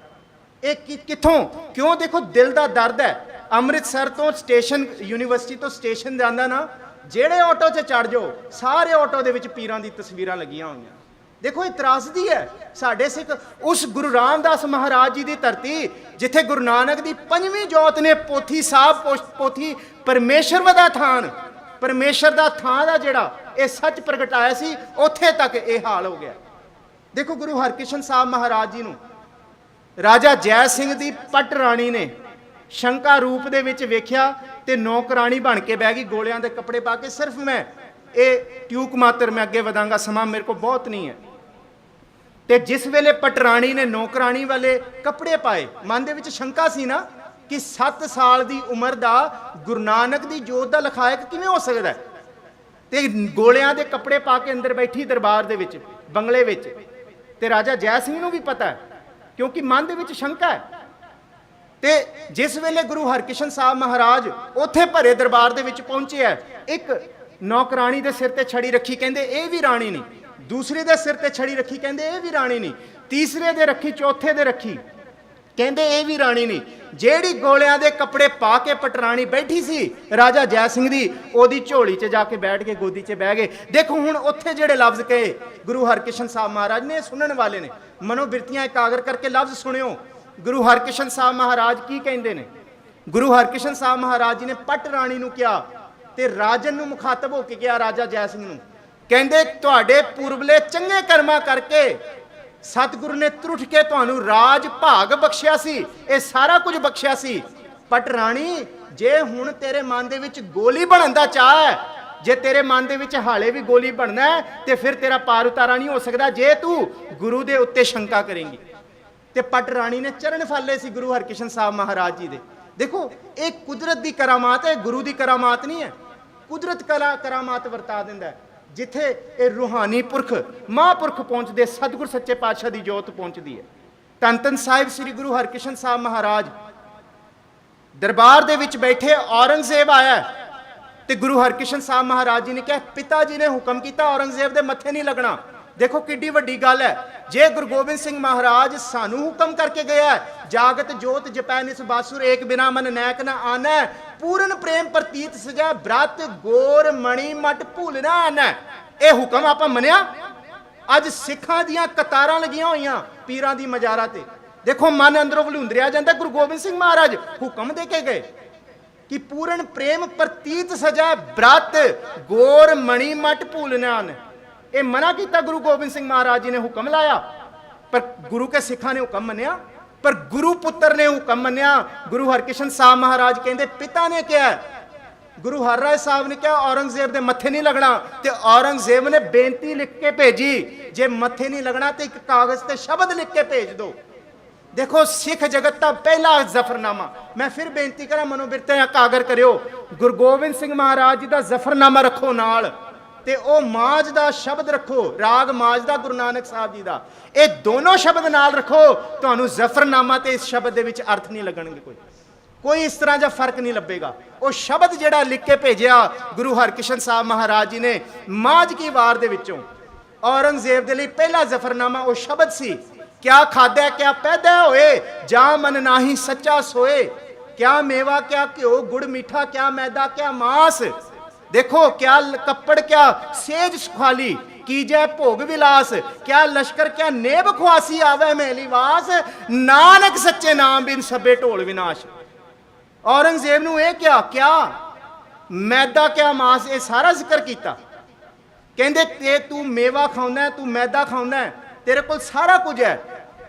ਇਹ ਕਿੱਥੋਂ? ਕਿਉਂ? ਦੇਖੋ ਦਿਲ ਦਾ ਦਰਦ ਹੈ। ਅੰਮ੍ਰਿਤਸਰ ਤੋਂ ਸਟੇਸ਼ਨ, ਯੂਨੀਵਰਸਿਟੀ ਤੋਂ ਸਟੇਸ਼ਨ ਜਾਂਦਾ ਨਾ, ਜਿਹੜੇ ਆਟੋ 'ਚ ਚੜ ਜਾਓ ਸਾਰੇ ਆਟੋ ਦੇ ਵਿੱਚ ਪੀਰਾਂ ਦੀ ਤਸਵੀਰਾਂ ਲੱਗੀਆਂ ਹੋਈਆਂ। ਦੇਖੋ ਇਹ ਤਰਾਸਦੀ ਹੈ। ਸਾਡੇ ਸਿੱਖ ਉਸ ਗੁਰੂ ਰਾਮਦਾਸ ਮਹਾਰਾਜ ਜੀ ਦੀ ਧਰਤੀ, ਜਿੱਥੇ ਗੁਰੂ ਨਾਨਕ ਦੀ ਪੰਜਵੀਂ ਜੋਤ ਨੇ ਪੋਥੀ ਸਾਹਿਬ, ਪੋਥੀ ਪਰਮੇਸ਼ਰ ਦਾ ਥਾਨ, ਪਰਮੇਸ਼ਰ ਦਾ ਥਾਂ ਦਾ ਜਿਹੜਾ ਇਹ ਸੱਚ ਪ੍ਰਗਟਾਇਆ ਸੀ, ਉੱਥੇ ਤੱਕ ਇਹ ਹਾਲ ਹੋ ਗਿਆ। ਦੇਖੋ ਗੁਰੂ ਹਰਕ੍ਰਿਸ਼ਨ ਸਾਹਿਬ ਮਹਾਰਾਜ ਜੀ ਨੂੰ ਰਾਜਾ ਜੈ ਸਿੰਘ ਦੀ ਪੱਟ ਰਾਣੀ ਨੇ ਸ਼ੰਕਾ ਰੂਪ ਦੇ ਵਿੱਚ ਵੇਖਿਆ ਤੇ ਨੌਕਰਾਣੀ ਬਣ ਕੇ ਬਹਿ ਗਈ, ਗੋਲਿਆਂ ਦੇ ਕੱਪੜੇ ਪਾ ਕੇ। ਸਿਰਫ ਮੈਂ ਇਹ ਟਿਊਕ ਮਾਤਰ, ਮੈਂ ਅੱਗੇ ਵਧਾਂਗਾ, ਸਮਾਂ ਮੇਰੇ ਕੋਲ ਬਹੁਤ ਨਹੀਂ ਹੈ। ਤੇ ਜਿਸ ਵੇਲੇ ਪਟਰਾਣੀ ਨੇ ਨੌਕਰਾਣੀ ਵਾਲੇ ਕੱਪੜੇ ਪਾਏ, ਮਨ ਦੇ ਵਿੱਚ ਸ਼ੰਕਾ ਸੀ ਨਾ ਕਿ 7 ਸਾਲ ਦੀ ਉਮਰ ਦਾ ਗੁਰੂ ਨਾਨਕ ਦੀ ਜੋਤ ਦਾ ਲਖਾਇਕ ਕਿਵੇਂ ਹੋ ਸਕਦਾ ਹੈ? ਤੇ ਗੋਲਿਆਂ ਦੇ ਕੱਪੜੇ ਪਾ ਕੇ ਅੰਦਰ ਬੈਠੀ ਦਰਬਾਰ ਦੇ ਵਿੱਚ, ਬੰਗਲੇ ਵਿੱਚ। ਤੇ ਰਾਜਾ ਜੈ ਸਿੰਘ ਨੂੰ ਵੀ ਪਤਾ ਹੈ, ਕਿਉਂਕਿ ਮਨ ਦੇ ਵਿੱਚ ਸ਼ੰਕਾ ਹੈ। ਤੇ ਜਿਸ ਵੇਲੇ ਗੁਰੂ ਹਰਕ੍ਰਿਸ਼ਨ ਸਾਹਿਬ ਮਹਾਰਾਜ ਉੱਥੇ ਭਰੇ ਦਰਬਾਰ ਦੇ ਵਿੱਚ ਪਹੁੰਚੇ ਹੈ, ਇੱਕ ਨੌਕਰਾਣੀ ਦੇ ਸਿਰ ਤੇ ਛੜੀ ਰੱਖੀ, ਕਹਿੰਦੇ ਇਹ ਵੀ ਰਾਣੀ ਨਹੀਂ। ਦੂਸਰੇ ਦੇ ਸਿਰ ਤੇ ਛੜੀ ਰੱਖੀ, ਕਹਿੰਦੇ ਇਹ ਵੀ ਰਾਣੀ ਨਹੀਂ। ਤੀਸਰੇ ਦੇ ਰੱਖੀ, ਚੌਥੇ ਦੇ ਰੱਖੀ, ਕਹਿੰਦੇ ਇਹ ਵੀ ਰਾਣੀ ਨਹੀਂ। ਜਿਹੜੀ ਗੋਲਿਆਂ ਦੇ ਕੱਪੜੇ ਪਾ ਕੇ ਪਟਰਾਣੀ ਬੈਠੀ ਸੀ ਰਾਜਾ ਜੈ ਸਿੰਘ ਦੀ, ਉਹਦੀ ਝੋਲੀ 'ਚ ਜਾ ਕੇ ਬੈਠ ਕੇ ਗੋਦੀ 'ਚ ਬਹਿ ਗਏ। ਦੇਖੋ ਹੁਣ ਉੱਥੇ ਜਿਹੜੇ ਲਫ਼ਜ਼ ਕਹੇ ਗੁਰੂ ਹਰਕ੍ਰਿਸ਼ਨ ਸਾਹਿਬ ਮਹਾਰਾਜ ਨੇ, ਸੁਣਨ ਵਾਲੇ ਨੇ ਮਨੋਬਿਰਤੀਆਂ ਇਕਾਗਰ ਕਰਕੇ ਲਫ਼ਜ਼ ਸੁਣਿਓ। ਗੁਰੂ ਹਰਕ੍ਰਿਸ਼ਨ ਸਾਹਿਬ ਮਹਾਰਾਜ ਕੀ ਕਹਿੰਦੇ ਨੇ? ਗੁਰੂ ਹਰਕ੍ਰਿਸ਼ਨ ਸਾਹਿਬ ਮਹਾਰਾਜ ਜੀ ਨੇ ਪੱਟ ਰਾਣੀ ਨੂੰ ਕਿਹਾ ਤੇ ਰਾਜਨ ਨੂੰ ਮੁਖਾਤਬ ਹੋ ਕੇ ਕਿਹਾ, ਰਾਜਾ ਜੈ ਸਿੰਘ ਨੂੰ, ਕਹਿੰਦੇ ਤੁਹਾਡੇ ਪੂਰਬਲੇ ਚੰਗੇ ਕਰਮਾਂ ਕਰਕੇ ਸਤਿਗੁਰੂ ਨੇ ਤਰੁੱਠ ਕੇ ਤੁਹਾਨੂੰ ਰਾਜ ਭਾਗ ਬਖਸ਼ਿਆ ਸੀ, ਇਹ ਸਾਰਾ ਕੁਝ ਬਖਸ਼ਿਆ ਸੀ। ਪਟ ਰਾਣੀ, ਜੇ ਹੁਣ ਤੇਰੇ ਮਨ ਦੇ ਵਿੱਚ ਗੋਲੀ ਬਣਨ ਦਾ ਚਾਹ ਹੈ, ਜੇ ਤੇਰੇ ਮਨ ਦੇ ਵਿੱਚ ਹਾਲੇ ਵੀ ਗੋਲੀ ਬਣਨਾ ਹੈ, ਤੇ ਫਿਰ ਤੇਰਾ ਪਾਰ ਉਤਾਰਾ ਨਹੀਂ ਹੋ ਸਕਦਾ ਜੇ ਤੂੰ ਗੁਰੂ ਦੇ ਉੱਤੇ ਸ਼ੰਕਾ ਕਰੇਂਗੀ। ਤੇ ਪਟ ਰਾਣੀ ਨੇ ਚਰਨ ਫਾਲੇ ਸੀ ਗੁਰੂ ਹਰਕ੍ਰਿਸ਼ਨ ਸਾਹਿਬ ਮਹਾਰਾਜ ਜੀ ਦੇ। ਦੇਖੋ ਇਹ ਕੁਦਰਤ ਦੀ ਕਰਾਮਾਤ ਹੈ, ਗੁਰੂ ਦੀ ਕਰਾਮਾਤ ਨਹੀਂ ਹੈ। ਕੁਦਰਤ ਕਰਾਮਾਤ ਵਰਤਾ ਦਿੰਦਾ ਹੈ। ਜਿੱਥੇ ਇਹ ਰੂਹਾਨੀ ਪੁਰਖ, ਮਹਾਂਪੁਰਖ ਪਹੁੰਚਦੇ, ਸਤਿਗੁਰ ਸੱਚੇ ਪਾਤਸ਼ਾਹ ਦੀ ਜੋਤ ਪਹੁੰਚਦੀ ਹੈ। ਧੰਨ ਧੰਨ ਸਾਹਿਬ ਸ੍ਰੀ ਗੁਰੂ ਹਰਕ੍ਰਿਸ਼ਨ ਸਾਹਿਬ ਮਹਾਰਾਜ ਦਰਬਾਰ ਦੇ ਵਿੱਚ ਬੈਠੇ, ਔਰੰਗਜ਼ੇਬ ਆਇਆ ਤੇ ਗੁਰੂ ਹਰਕ੍ਰਿਸ਼ਨ ਸਾਹਿਬ ਮਹਾਰਾਜ ਜੀ ਨੇ ਕਿਹਾ, ਪਿਤਾ ਜੀ ਨੇ ਹੁਕਮ ਕੀਤਾ ਔਰੰਗਜ਼ੇਬ ਦੇ ਮੱਥੇ ਨਹੀਂ ਲੱਗਣਾ। ਦੇਖੋ ਕਿੱਡੀ ਵੱਡੀ ਗੱਲ ਹੈ। ਜੇ ਗੁਰੂ ਗੋਬਿੰਦ ਸਿੰਘ ਮਹਾਰਾਜ ਸਾਨੂੰ ਹੁਕਮ ਕਰਕੇ ਗਿਆ, ਜਾਗਤ ਜੋਤ ਜਪੈ ਨਿਸ ਬਾਸੁਰ ਏਕ ਬਿਨਾ ਮਨ ਨੈਕ ਨ ਆਨੈ, ਪੂਰਨ ਪ੍ਰੇਮ ਪ੍ਰਤੀਤ ਸਜੈ ਬ੍ਰਤ ਗੋਰ ਮਣੀ ਮਟ ਭੁੱਲ ਨਾ ਆਨੈ, ਇਹ ਹੁਕਮ ਆਪਾਂ ਮੰਨਿਆ। ਅੱਜ ਸਿੱਖਾਂ ਦੀਆਂ ਕਤਾਰਾਂ ਲੱਗੀਆਂ ਹੋਈਆਂ ਪੀਰਾਂ ਦੀ ਮਜ਼ਾਰਾਂ ਤੇ। ਦੇਖੋ ਮਨ ਅੰਦਰੋਂ ਵਲੂੰਦਰਿਆ ਜਾਂਦਾ। ਗੁਰੂ ਗੋਬਿੰਦ ਸਿੰਘ ਮਹਾਰਾਜ ਹੁਕਮ ਦੇ ਕੇ ਗਏ ਕਿ ਪੂਰਨ ਪ੍ਰੇਮ ਪ੍ਰਤੀਤ ਸਜੈ ਬ੍ਰਤ ਗੋਰ ਮਣੀ ਮਟ ਭੁੱਲ ਨਾ ਆਨੈ। ਇਹ ਮਨਾ ਕੀਤਾ ਗੁਰੂ ਗੋਬਿੰਦ ਸਿੰਘ ਮਹਾਰਾਜ ਜੀ ਨੇ, ਹੁਕਮ ਲਾਇਆ, ਪਰ ਗੁਰੂ ਕੇ ਸਿੱਖਾਂ ਨੇ ਹੁਕਮ ਮੰਨਿਆ, ਪਰ ਗੁਰੂ ਪੁੱਤਰ ਨੇ ਹੁਕਮ ਮੰਨਿਆ। ਗੁਰੂ ਹਰਕ੍ਰਿਸ਼ਨ ਸਾਹਿਬ ਮਹਾਰਾਜ ਕਹਿੰਦੇ ਪਿਤਾ ਨੇ ਕਿਹਾ गुरु हरराय साहब ने कहा औरंगजेब के मत्थे नहीं लगना, तो औरंगजेब ने बेनती लिख के भेजी, जे मत्थे नहीं लगना तो एक कागज से शब्द लिख के भेज दो। देखो सिख जगत का पहला जफरनामा, मैं फिर बेनती करा मनोबिरते कागर करियो, गुरु गोबिंद सिंह महाराज जी का जफरनामा रखो नाल, ते ओ माज दा शब्द रखो, राग माज दा गुरु नानक साहब जी दा, ये दोनों शब्द नाल रखो, तुहानू जफरनामा ते इस शब्द दे विच अर्थ नहीं लगणगे, कोई इस तरह का फर्क नहीं लभेगा। वो शब्द जिहड़ा लिख के भेजिया गुरु हरकृष्ण साहब महाराज जी ने माज की वार दे विचों, औरंगजेब दे लई पहला जफरनामा वो शब्द सी, क्या खादा क्या पैदा होए, जा मन नाही सच्चा सोए, क्या मेवा क्या घ्यो गुड़ मीठा, क्या मैदा क्या मांस, देखो क्या कपड़ क्या सेज सुखाली, की जय भोग विलास, क्या लश्कर क्या नेब खुआसी आवे मेली वास, नानक सच्चे नाम बिन सबे ढोल विनाश। औरंगजेब नूं ये क्या मैदा क्या मांस, ये सारा जिक्र किया, कहंदे ते तू मेवा खाउंदा है, तू मैदा खाउंदा है, तेरे कोल सारा कुछ है,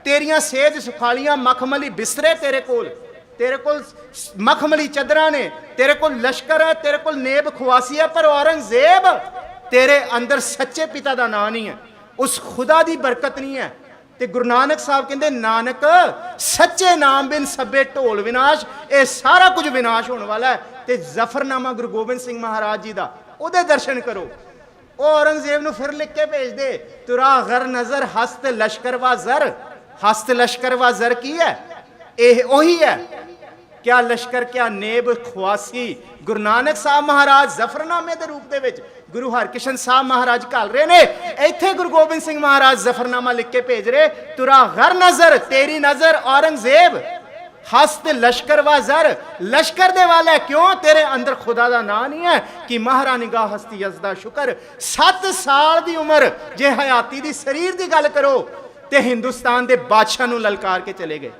तेरियां सेज सुखालियां मखमली बिस्तरे तेरे कोल मखमली चदरां ने, तेरे कोल लश्कर है, तेरे कोल नेब खुआसी है, पर औरंगजेब तेरे अंदर सच्चे पिता का नाम नहीं है, उस खुदा की बरकत नहीं है। ते गुरु नानक साहब कहते नानक सच्चे नाम बिन सबे ढोल विनाश, ये सारा कुछ विनाश होने वाला है। ते जफरनामा गुरु गोबिंद सिंह महाराज जी का उहदे दर्शन करो। औरंगजेब नूं फिर लिख के भेज दे, तुरा गर नजर हस्त लश्कर व जर, हस्त लश्कर व जर की है, यह ओही है, क्या लश्कर क्या नेब खुआसी। गुरु नानक साहब महाराज जफरनामे के रूप के गुरु हरकृष्ण साहब महाराज घल रहे ने, इत्थे गुरु गोबिंद सिंह महाराज जफरनामा लिख के भेज रहे, तुरा गर नजर, तेरी नजर औरंगजेब, हस्त लश्कर व जर, लश्कर दे वाला है, क्यों तेरे अंदर खुदा का नाम नहीं है, कि महारा निगाह हस्ती यसदा शुक्र। 7 साल की उम्र जे हयाती दी शरीर की गल करो, तो हिंदुस्तान के बादशाह नूं ललकार के चले गए।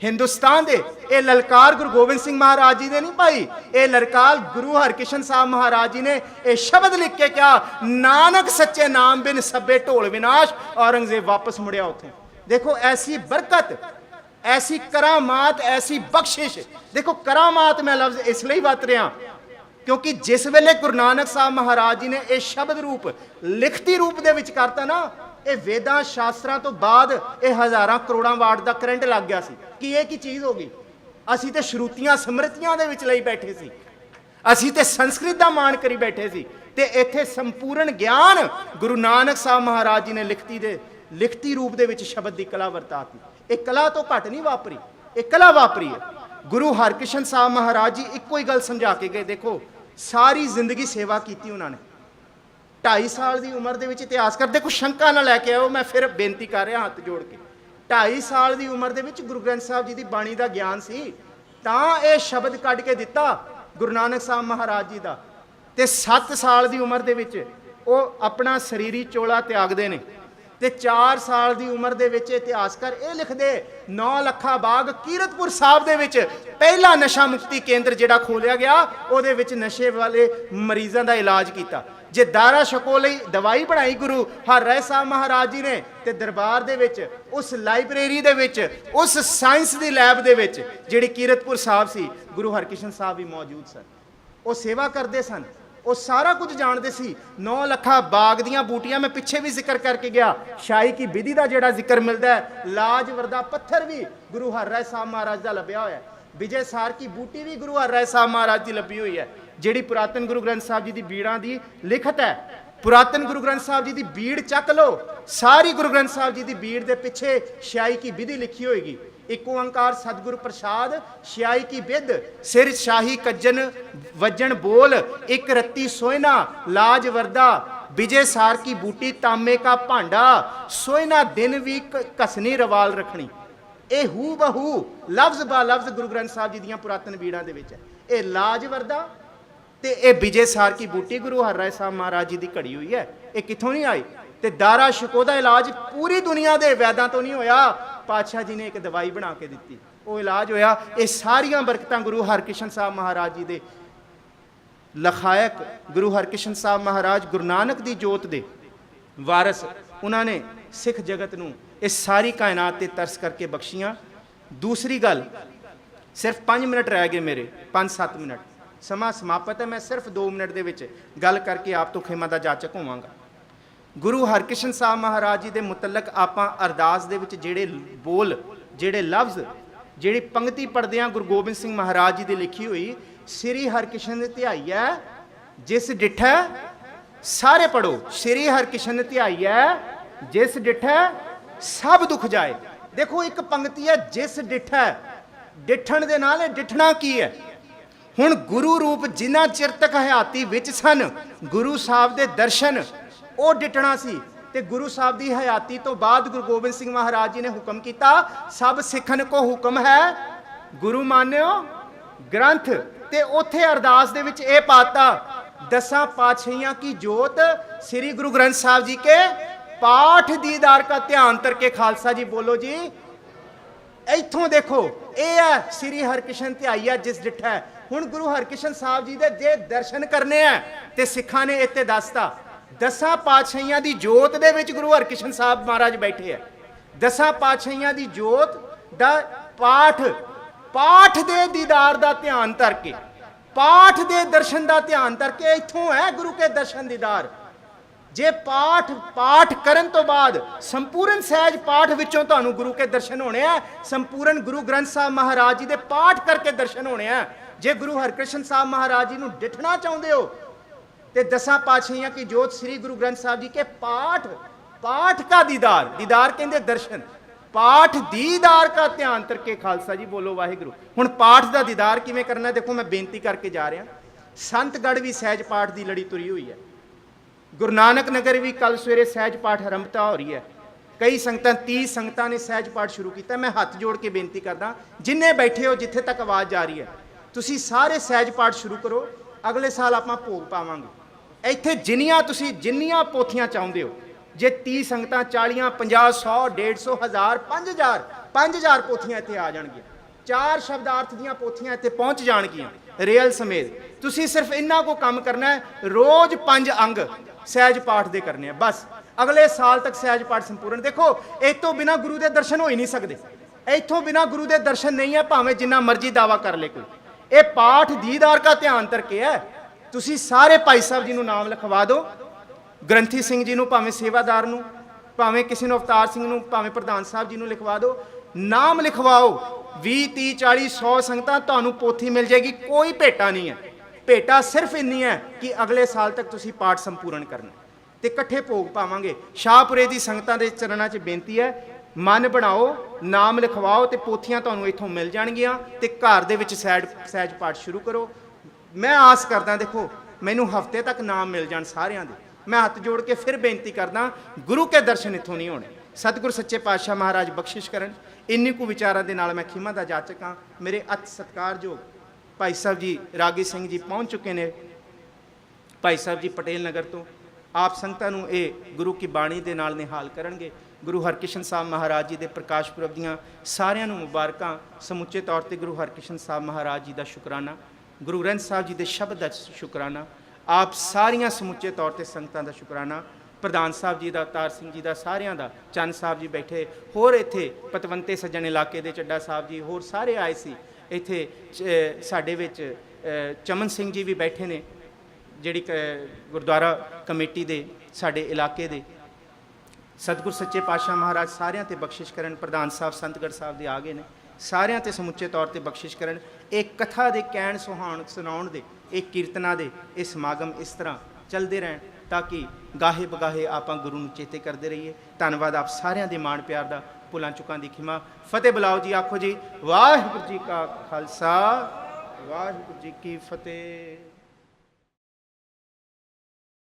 हिंदुस्तान दे ये ललकार गुरु गोबिंद सिंह महाराज जी ने नहीं पाई, ये ललकार गुरु हरकृष्ण साहब महाराज जी ने ये शब्द लिख के क्या, नानक सच्चे नाम बिन सबे ढोल विनाश। औरंगजेब वापस मुड़िया उठे। देखो ऐसी बरकत, ऐसी करामात, ऐसी बख्शिश। देखो करामात मैं लफ्ज इसलिए वरत रहा क्योंकि जिस वेले गुरु नानक साहब महाराज जी ने यह शब्द रूप लिखती रूप दे विच करता ना, ये वेदां शास्त्रां तो बाद ये हज़ारां करोड़ां वाट का करंट लग गया सी कि ये की चीज़ होगी। असी तो श्रुतियां समृतियां दे विच लई बैठे सी, असी तो संस्कृत का मान करी बैठे सी, ते इत्थे संपूर्ण ज्ञान गुरु नानक साहब महाराज जी ने लिखती रूप दे विच शब्द की कला वरताती। एक कला तो घट नहीं वापरी, एक कला वापरी है। गुरु हरकृष्ण साहब महाराज जी इक्को ही गल समझा के गए। देखो सारी जिंदगी सेवा की उन्होंने, 2.5 साल की उम्र के इतिहास कर, देखो शंका ना लैके आओ, मैं फिर बेनती कर रहा हाथ जोड़ के, 2.5 साल की उम्र के गुरु ग्रंथ साहब जी की बाणी का ज्ञान सी, तां ये शब्द कढ़ के दिता गुरु नानक साहब महाराज जी का। ते 7 साल की उम्र के अपना शरीरी चोला त्यागते हैं, ते 4 साल की उम्र के इतिहासकार ये लिखते 9 लखा बाग कीरतपुर साहब के पहला नशा मुक्ति केंद्र जिहड़ा खोलिया गया, उहदे विच नशे वाले मरीजों का इलाज किया। जे दारा छको लई दवाई बनाई गुरु हरराय साहब महाराज जी ने, ते दरबार दे विच उस लाइब्रेरी दे विच उस साइंस की लैब दे विच जिहड़ी कीरतपुर साहब सी, गुरु हरकृष्ण साहब भी मौजूद सन। वो सेवा करते सन, वो सारा कुछ जानते सी। 9 लखा बाग दियां बूटियां मैं पिछे भी जिक्र करके गया, शाही की विधि का जिहड़ा जिक्र मिलता है, लाजवरदा पत्थर भी गुरु हरराय साहब महाराज का लभ्या होया, विजय सार की बूटी भी गुरु हरराय साहब महाराज की लभी हुई है, जिहड़ी पुरातन गुरु ग्रंथ साहब जी की बीड़ां की लिखत है। पुरातन गुरु ग्रंथ साहब जी की बीड़ चक लो, सारी गुरु ग्रंथ साहब जी की बीड़ के पिछे शाही की विधि लिखी होएगी। एक ओंकार सतगुरु प्रसाद श्याई की बिद, सिर शाही कज्जन वजन बोल, एक रत्ती सोयना लाज वरदा, विजय सार की बूटी तांबे का भांडा, सोयना दिन भी कसनी रवाल रखनी। ये हू बहू लफ्ज बा लफ्ज गुरु ग्रंथ साहब जी दियां पुरातन बीड़ां दे विच है। ये लाज वरदा ते ये विजय सार की बूटी गुरु हरराय साहब महाराज जी की घड़ी हुई है। ये कितों नहीं आई, ते दारा शिको दा इलाज पूरी दुनिया के वैदां तो नहीं होया, पातशाह जी ने एक दवाई बना के दी, वो इलाज होया। ये सारियां बरकतां गुरु हरकृष्ण साहब महाराज जी दे लखायक, गुरु हरकृष्ण साहब महाराज गुरु नानक दी जोत दे वारस, उन्होंने सिख जगत नूं इस सारी कायनात ते तरस करके बख्शियां। दूसरी गल, सिर्फ 5 मिनट रह गए मेरे, 5-7 मिनट, ਸਮਾਂ ਸਮਾਪਤ ਹੈ। ਮੈਂ ਸਿਰਫ 2 ਮਿੰਟ ਦੇ ਵਿੱਚ ਗੱਲ ਕਰਕੇ ਆਪ ਤੋਂ ਖਿਮਾ ਦਾ ਜਾਚਕ ਹੋਵਾਂਗਾ। ਗੁਰੂ ਹਰਕ੍ਰਿਸ਼ਨ ਸਾਹਿਬ ਮਹਾਰਾਜ ਜੀ ਦੇ ਮੁਤਲਕ ਆਪਾਂ ਅਰਦਾਸ ਦੇ ਵਿੱਚ ਜਿਹੜੇ ਬੋਲ, ਜਿਹੜੇ ਲਫ਼ਜ਼, ਜਿਹੜੀ ਪੰਕਤੀ ਪੜ੍ਹਦੇ ਹਾਂ ਗੁਰੂ ਗੋਬਿੰਦ ਸਿੰਘ ਮਹਾਰਾਜ ਜੀ ਦੀ ਲਿਖੀ ਹੋਈ, ਸ੍ਰੀ ਹਰਕ੍ਰਿਸ਼ਨ ਧਿਆਈਐ ਜਿਸ ਡਿਠੈ, ਸਾਰੇ ਪੜੋ, ਸ੍ਰੀ ਹਰਕ੍ਰਿਸ਼ਨ ਧਿਆਈਐ ਜਿਸ ਡਿਠੈ ਸਭ ਦੁੱਖ ਜਾਏ। ਦੇਖੋ ਇੱਕ ਪੰਕਤੀ ਹੈ ਜਿਸ ਡਿਠੈ, ਡਿਠਣ ਦੇ ਨਾਲ ਡਿਠਣਾ ਕੀ ਹੈ? ਹੁਣ ਗੁਰੂ ਰੂਪ ਜਿਨ੍ਹਾਂ ਚਿਰ ਤੱਕ ਹਯਾਤੀ ਵਿੱਚ ਸਨ, ਗੁਰੂ ਸਾਹਿਬ ਦੇ ਦਰਸ਼ਨ ਉਹ ਡਿਠਣਾ ਸੀ। ਤੇ ਗੁਰੂ ਸਾਹਿਬ ਦੀ ਹਯਾਤੀ ਤੋਂ ਬਾਅਦ ਗੁਰੂ ਗੋਬਿੰਦ ਸਿੰਘ ਮਹਾਰਾਜ ਜੀ ਨੇ ਹੁਕਮ ਕੀਤਾ, ਸਭ ਸਿੱਖਣ ਕੋ ਹੁਕਮ ਹੈ ਗੁਰੂ ਮਾਨਿਓ ਗ੍ਰੰਥ। ਤੇ ਉੱਥੇ ਅਰਦਾਸ ਦੇ ਵਿੱਚ ਇਹ ਪਾਤਾ, ਦਸਾਂ ਪਾਤਸ਼ਾਹੀਆਂ ਕੀ ਜੋਤ ਸ੍ਰੀ ਗੁਰੂ ਗ੍ਰੰਥ ਸਾਹਿਬ ਜੀ ਕੇ ਪਾਠ ਦੀਦਾਰ का ध्यान करके खालसा जी बोलो जी। ਇੱਥੋਂ ਦੇਖੋ ਇਹ ਹੈ ਸ੍ਰੀ ਹਰਕ੍ਰਿਸ਼ਨ ਧਿਆਈਆ ਜਿਸ ਡਿਠੈ। ਹੁਣ ਗੁਰੂ ਹਰਕ੍ਰਿਸ਼ਨ ਸਾਹਿਬ ਜੀ ਦੇ ਜੇ ਦਰਸ਼ਨ ਕਰਨੇ ਆ ਤੇ ਸਿੱਖਾਂ ਨੇ ਇੱਥੇ ਦੱਸਤਾ, ਦਸਾਂ ਪਾਤਸ਼ਾਹੀਆਂ ਦੀ ਜੋਤ ਦੇ ਵਿੱਚ ਗੁਰੂ ਹਰਕ੍ਰਿਸ਼ਨ ਸਾਹਿਬ ਮਹਾਰਾਜ ਬੈਠੇ ਆ। ਦਸਾਂ ਪਾਤਸ਼ਾਹੀਆਂ ਦੀ ਜੋਤ ਦਾ ਪਾਠ ਦੇ ਦੀਦਾਰ ਦਾ ਧਿਆਨ ਧਰ ਕੇ, ਪਾਠ ਦੇ ਦਰਸ਼ਨ ਦਾ ਧਿਆਨ ਧਰ ਕੇ ਇੱਥੋਂ ਹੈ ਗੁਰੂ ਕੇ ਦਰਸ਼ਨ ਦੀਦਾਰ। ਜੇ ਪਾਠ ਕਰਨ ਤੋਂ ਬਾਅਦ ਸੰਪੂਰਨ ਸਹਿਜ ਪਾਠ ਵਿੱਚੋਂ ਤੁਹਾਨੂੰ ਗੁਰੂ ਕੇ ਦਰਸ਼ਨ ਹੋਣੇ ਆ, ਸੰਪੂਰਨ ਗੁਰੂ ਗ੍ਰੰਥ ਸਾਹਿਬ ਮਹਾਰਾਜ ਜੀ ਦੇ ਪਾਠ ਕਰਕੇ ਦਰਸ਼ਨ ਹੋਣੇ ਆ। ਜੇ ਗੁਰੂ ਹਰਕ੍ਰਿਸ਼ਨ ਸਾਹਿਬ ਮਹਾਰਾਜ ਜੀ ਨੂੰ ਡਿਠਣਾ ਚਾਹੁੰਦੇ ਹੋ ਤੇ ਦਸਾਂ ਪਾਤਸ਼ਾਹੀਆਂ की जोत श्री गुरु ग्रंथ साहब जी के पाठ का दीदार कहते दर्शन, पाठ दीदार का ध्यान करके खालसा जी बोलो वाहिगुरु। हुण पाठ का दीदार किवें करना? देखो मैं बेनती करके जा रहा, संतगढ़ भी सहज पाठ की लड़ी तुरी हुई है, गुरु नानक नगर भी कल सवेरे सहज पाठ आरंभता हो रही है। कई संगतां 30 संगतां ने सहज पाठ शुरू किया। मैं हथ जोड़ के बेनती करदा, जिन्ने बैठे हो जिथे तक आवाज़ जा रही है, तुसी सारे सहज पाठ शुरू करो। अगले साल आपां भोग पावांगे ਇੱਥੇ ਜਿੰਨੀਆਂ ਪੋਥੀਆਂ ਚਾਹੁੰਦੇ ਹੋ। ਜੇ 30 ਸੰਗਤਾਂ 40 50 100 150 1000 5000 ਪੋਥੀਆਂ ਇੱਥੇ ਆ ਜਾਣਗੀਆਂ। 4 ਸ਼ਬਦਾਰਥ ਦੀਆਂ ਪੋਥੀਆਂ ਇੱਥੇ ਪਹੁੰਚ ਜਾਣਗੀਆਂ ਰੇਲ ਸਮੇਤ। ਤੁਸੀਂ ਸਿਰਫ ਇੰਨਾ ਕੋ ਕੰਮ ਕਰਨਾ ਹੈ, ਰੋਜ਼ 5 ਅੰਗ ਸਹਿਜ ਪਾਠ ਦੇ ਕਰਨੇ ਆ ਬਸ। ਅਗਲੇ ਸਾਲ ਤੱਕ ਸਹਿਜ ਪਾਠ ਸੰਪੂਰਨ। ਦੇਖੋ ਇਹ ਤੋਂ ਬਿਨਾ ਗੁਰੂ ਦੇ ਦਰਸ਼ਨ ਹੋ ਹੀ ਨਹੀਂ ਸਕਦੇ। ਇੱਥੋਂ ਬਿਨਾ ਗੁਰੂ ਦੇ ਦਰਸ਼ਨ ਨਹੀਂ ਹੈ, ਭਾਵੇਂ ਜਿੰਨਾ ਮਰਜ਼ੀ ਦਾਵਾ ਕਰ ਲੈ ਕੋਈ। ਇਹ ਪਾਠ ਦੀਦਾਰ ਦਾ ਧਿਆਨ ਕਰਕੇ ਹੈ। ਤੁਸੀਂ ਸਾਰੇ ਭਾਈ ਸਾਹਿਬ ਜੀ ਨੂੰ ਨਾਮ ਲਿਖਵਾ ਦਿਓ, ਗ੍ਰੰਥੀ ਸਿੰਘ ਜੀ ਨੂੰ, ਭਾਵੇਂ ਸੇਵਾਦਾਰ ਨੂੰ, ਭਾਵੇਂ ਕਿਸੇ ਨੂੰ, ਅਵਤਾਰ ਸਿੰਘ ਨੂੰ, ਭਾਵੇਂ ਪ੍ਰਧਾਨ ਸਾਹਿਬ ਜੀ ਨੂੰ ਲਿਖਵਾ ਦਿਓ। ਨਾਮ ਲਿਖਵਾਓ। 20 30 40 100 ਸੰਗਤਾਂ ਤੁਹਾਨੂੰ ਪੋਥੀ ਮਿਲ ਜਾਏਗੀ। ਕੋਈ ਭੇਟਾ ਨਹੀਂ ਹੈ। ਭੇਟਾ ਸਿਰਫ ਇੰਨੀ ਹੈ ਕਿ ਅਗਲੇ ਸਾਲ ਤੱਕ ਤੁਸੀਂ ਪਾਠ ਸੰਪੂਰਨ ਕਰਨਾ ਤੇ ਇਕੱਠੇ ਭੋਗ ਪਾਵਾਂਗੇ। ਸ਼ਾਹਪੁਰੇ ਦੀ ਸੰਗਤਾਂ ਦੇ ਚਰਨਾਂ 'ਚ ਬੇਨਤੀ ਹੈ, ਮਨ ਬਣਾਓ, ਨਾਮ ਲਿਖਵਾਓ ਤੇ ਪੋਥੀਆਂ ਤੁਹਾਨੂੰ ਇੱਥੋਂ ਮਿਲ ਜਾਣਗੀਆਂ ਤੇ ਘਰ ਦੇ ਵਿੱਚ ਸਹਿਜ ਪਾਠ ਸ਼ੁਰੂ ਕਰੋ। ਮੈਂ ਆਸ ਕਰਦਾ, ਦੇਖੋ ਮੈਨੂੰ ਹਫਤੇ ਤੱਕ ਨਾਮ ਮਿਲ ਜਾਣ ਸਾਰਿਆਂ ਦੇ। ਮੈਂ ਹੱਥ ਜੋੜ ਕੇ ਫਿਰ ਬੇਨਤੀ ਕਰਦਾ, ਗੁਰੂ ਕੇ ਦਰਸ਼ਨ ਇੱਥੋਂ ਨਹੀਂ ਹੋਣੇ। ਸਤਿਗੁਰ ਸੱਚੇ ਪਾਤਸ਼ਾਹ ਮਹਾਰਾਜ ਬਖਸ਼ਿਸ਼ ਕਰਨ। ਇੰਨੀ ਕੁ ਵਿਚਾਰਾਂ ਦੇ ਨਾਲ ਮੈਂ ਖਿਮਾ ਦਾ ਜਾਚਕ ਹਾਂ। ਮੇਰੇ ਅਤ ਸਤਿਕਾਰਯੋਗ ਭਾਈ ਸਾਹਿਬ ਜੀ ਰਾਗੀ ਸਿੰਘ ਜੀ ਪਹੁੰਚ ਚੁੱਕੇ ਨੇ, ਭਾਈ ਸਾਹਿਬ ਜੀ ਪਟੇਲ ਨਗਰ ਤੋਂ। ਆਪ ਸੰਗਤਾਂ ਨੂੰ ਇਹ ਗੁਰੂ ਕੀ ਬਾਣੀ ਦੇ ਨਾਲ ਨਿਹਾਲ ਕਰਨਗੇ। ਗੁਰੂ ਹਰਕ੍ਰਿਸ਼ਨ ਸਾਹਿਬ ਮਹਾਰਾਜ ਜੀ ਦੇ ਪ੍ਰਕਾਸ਼ ਪੁਰਬ ਦੀਆਂ ਸਾਰਿਆਂ ਨੂੰ ਮੁਬਾਰਕਾਂ। ਸਮੁੱਚੇ ਤੌਰ ਤੇ ਗੁਰੂ ਹਰਕ੍ਰਿਸ਼ਨ ਸਾਹਿਬ ਮਹਾਰਾਜ ਜੀ ਦਾ ਸ਼ੁਕਰਾਨਾ, ਗੁਰੂ ਗ੍ਰੰਥ ਸਾਹਿਬ ਜੀ ਦੇ ਸ਼ਬਦ ਦਾ ਸ਼ੁਕਰਾਨਾ, ਆਪ ਸਾਰੀਆਂ ਸਮੁੱਚੇ ਤੌਰ ਤੇ ਸੰਗਤਾਂ ਦਾ ਸ਼ੁਕਰਾਨਾ। ਪ੍ਰਧਾਨ ਸਾਹਿਬ ਜੀ ਦਾ, ਅਵਤਾਰ ਸਿੰਘ ਜੀ ਦਾ, ਸਾਰਿਆਂ ਦਾ, ਚੰਨ ਸਾਹਿਬ ਜੀ ਬੈਠੇ, ਹੋਰ ਇੱਥੇ ਪਤਵੰਤੇ ਸੱਜਣ ਇਲਾਕੇ ਦੇ ਚੱਡਾ ਸਾਹਿਬ ਜੀ, ਹੋਰ ਸਾਰੇ ਆਏ ਸੀ ਇੱਥੇ। ਸਾਡੇ ਵਿੱਚ ਚਮਨ ਸਿੰਘ ਜੀ ਵੀ ਬੈਠੇ ਨੇ, ਜਿਹੜੀ ਗੁਰਦੁਆਰਾ ਕਮੇਟੀ ਦੇ ਸਾਡੇ ਇਲਾਕੇ ਦੇ। ਸਤਿਗੁਰ ਸੱਚੇ ਪਾਤਸ਼ਾਹ ਮਹਾਰਾਜ ਸਾਰਿਆਂ ਤੇ ਬਖਸ਼ਿਸ਼ ਕਰਨ। ਪ੍ਰਧਾਨ ਸਾਹਿਬ ਸੰਤਗੜ੍ਹ ਸਾਹਿਬ ਦੇ ਆ ਗਏ ਨੇ, ਸਾਰਿਆਂ ਤੇ ਸਮੁੱਚੇ ਤੌਰ ਤੇ ਬਖਸ਼ਿਸ਼ ਕਰਨ। ਇਹ ਕਥਾ ਦੇ ਕਹਿਣ ਸੁਣਾਉਣ ਦੇ, ਇਹ ਕੀਰਤਨਾਂ ਦੇ, ਇਹ ਸਮਾਗਮ ਇਸ ਤਰ੍ਹਾਂ ਚੱਲਦੇ ਰਹਿਣ ਤਾਂ ਕਿ ਗਾਹੇ ਬਗਾਹੇ ਆਪਾਂ ਗੁਰੂ ਨੂੰ ਚੇਤੇ ਕਰਦੇ ਰਹੀਏ। ਧੰਨਵਾਦ ਆਪ ਸਾਰਿਆਂ ਦੇ ਮਾਣ ਪਿਆਰ ਦਾ। ਭੁੱਲਾਂ ਚੁੱਕਾਂ ਦੀ ਖਿਮਾ। ਫਤਿਹ ਬੁਲਾਓ ਜੀ, ਆਖੋ ਜੀ ਵਾਹਿਗੁਰੂ ਜੀ ਕਾ ਖਾਲਸਾ, ਵਾਹਿਗੁਰੂ ਜੀ ਕੀ ਫਤਿਹ।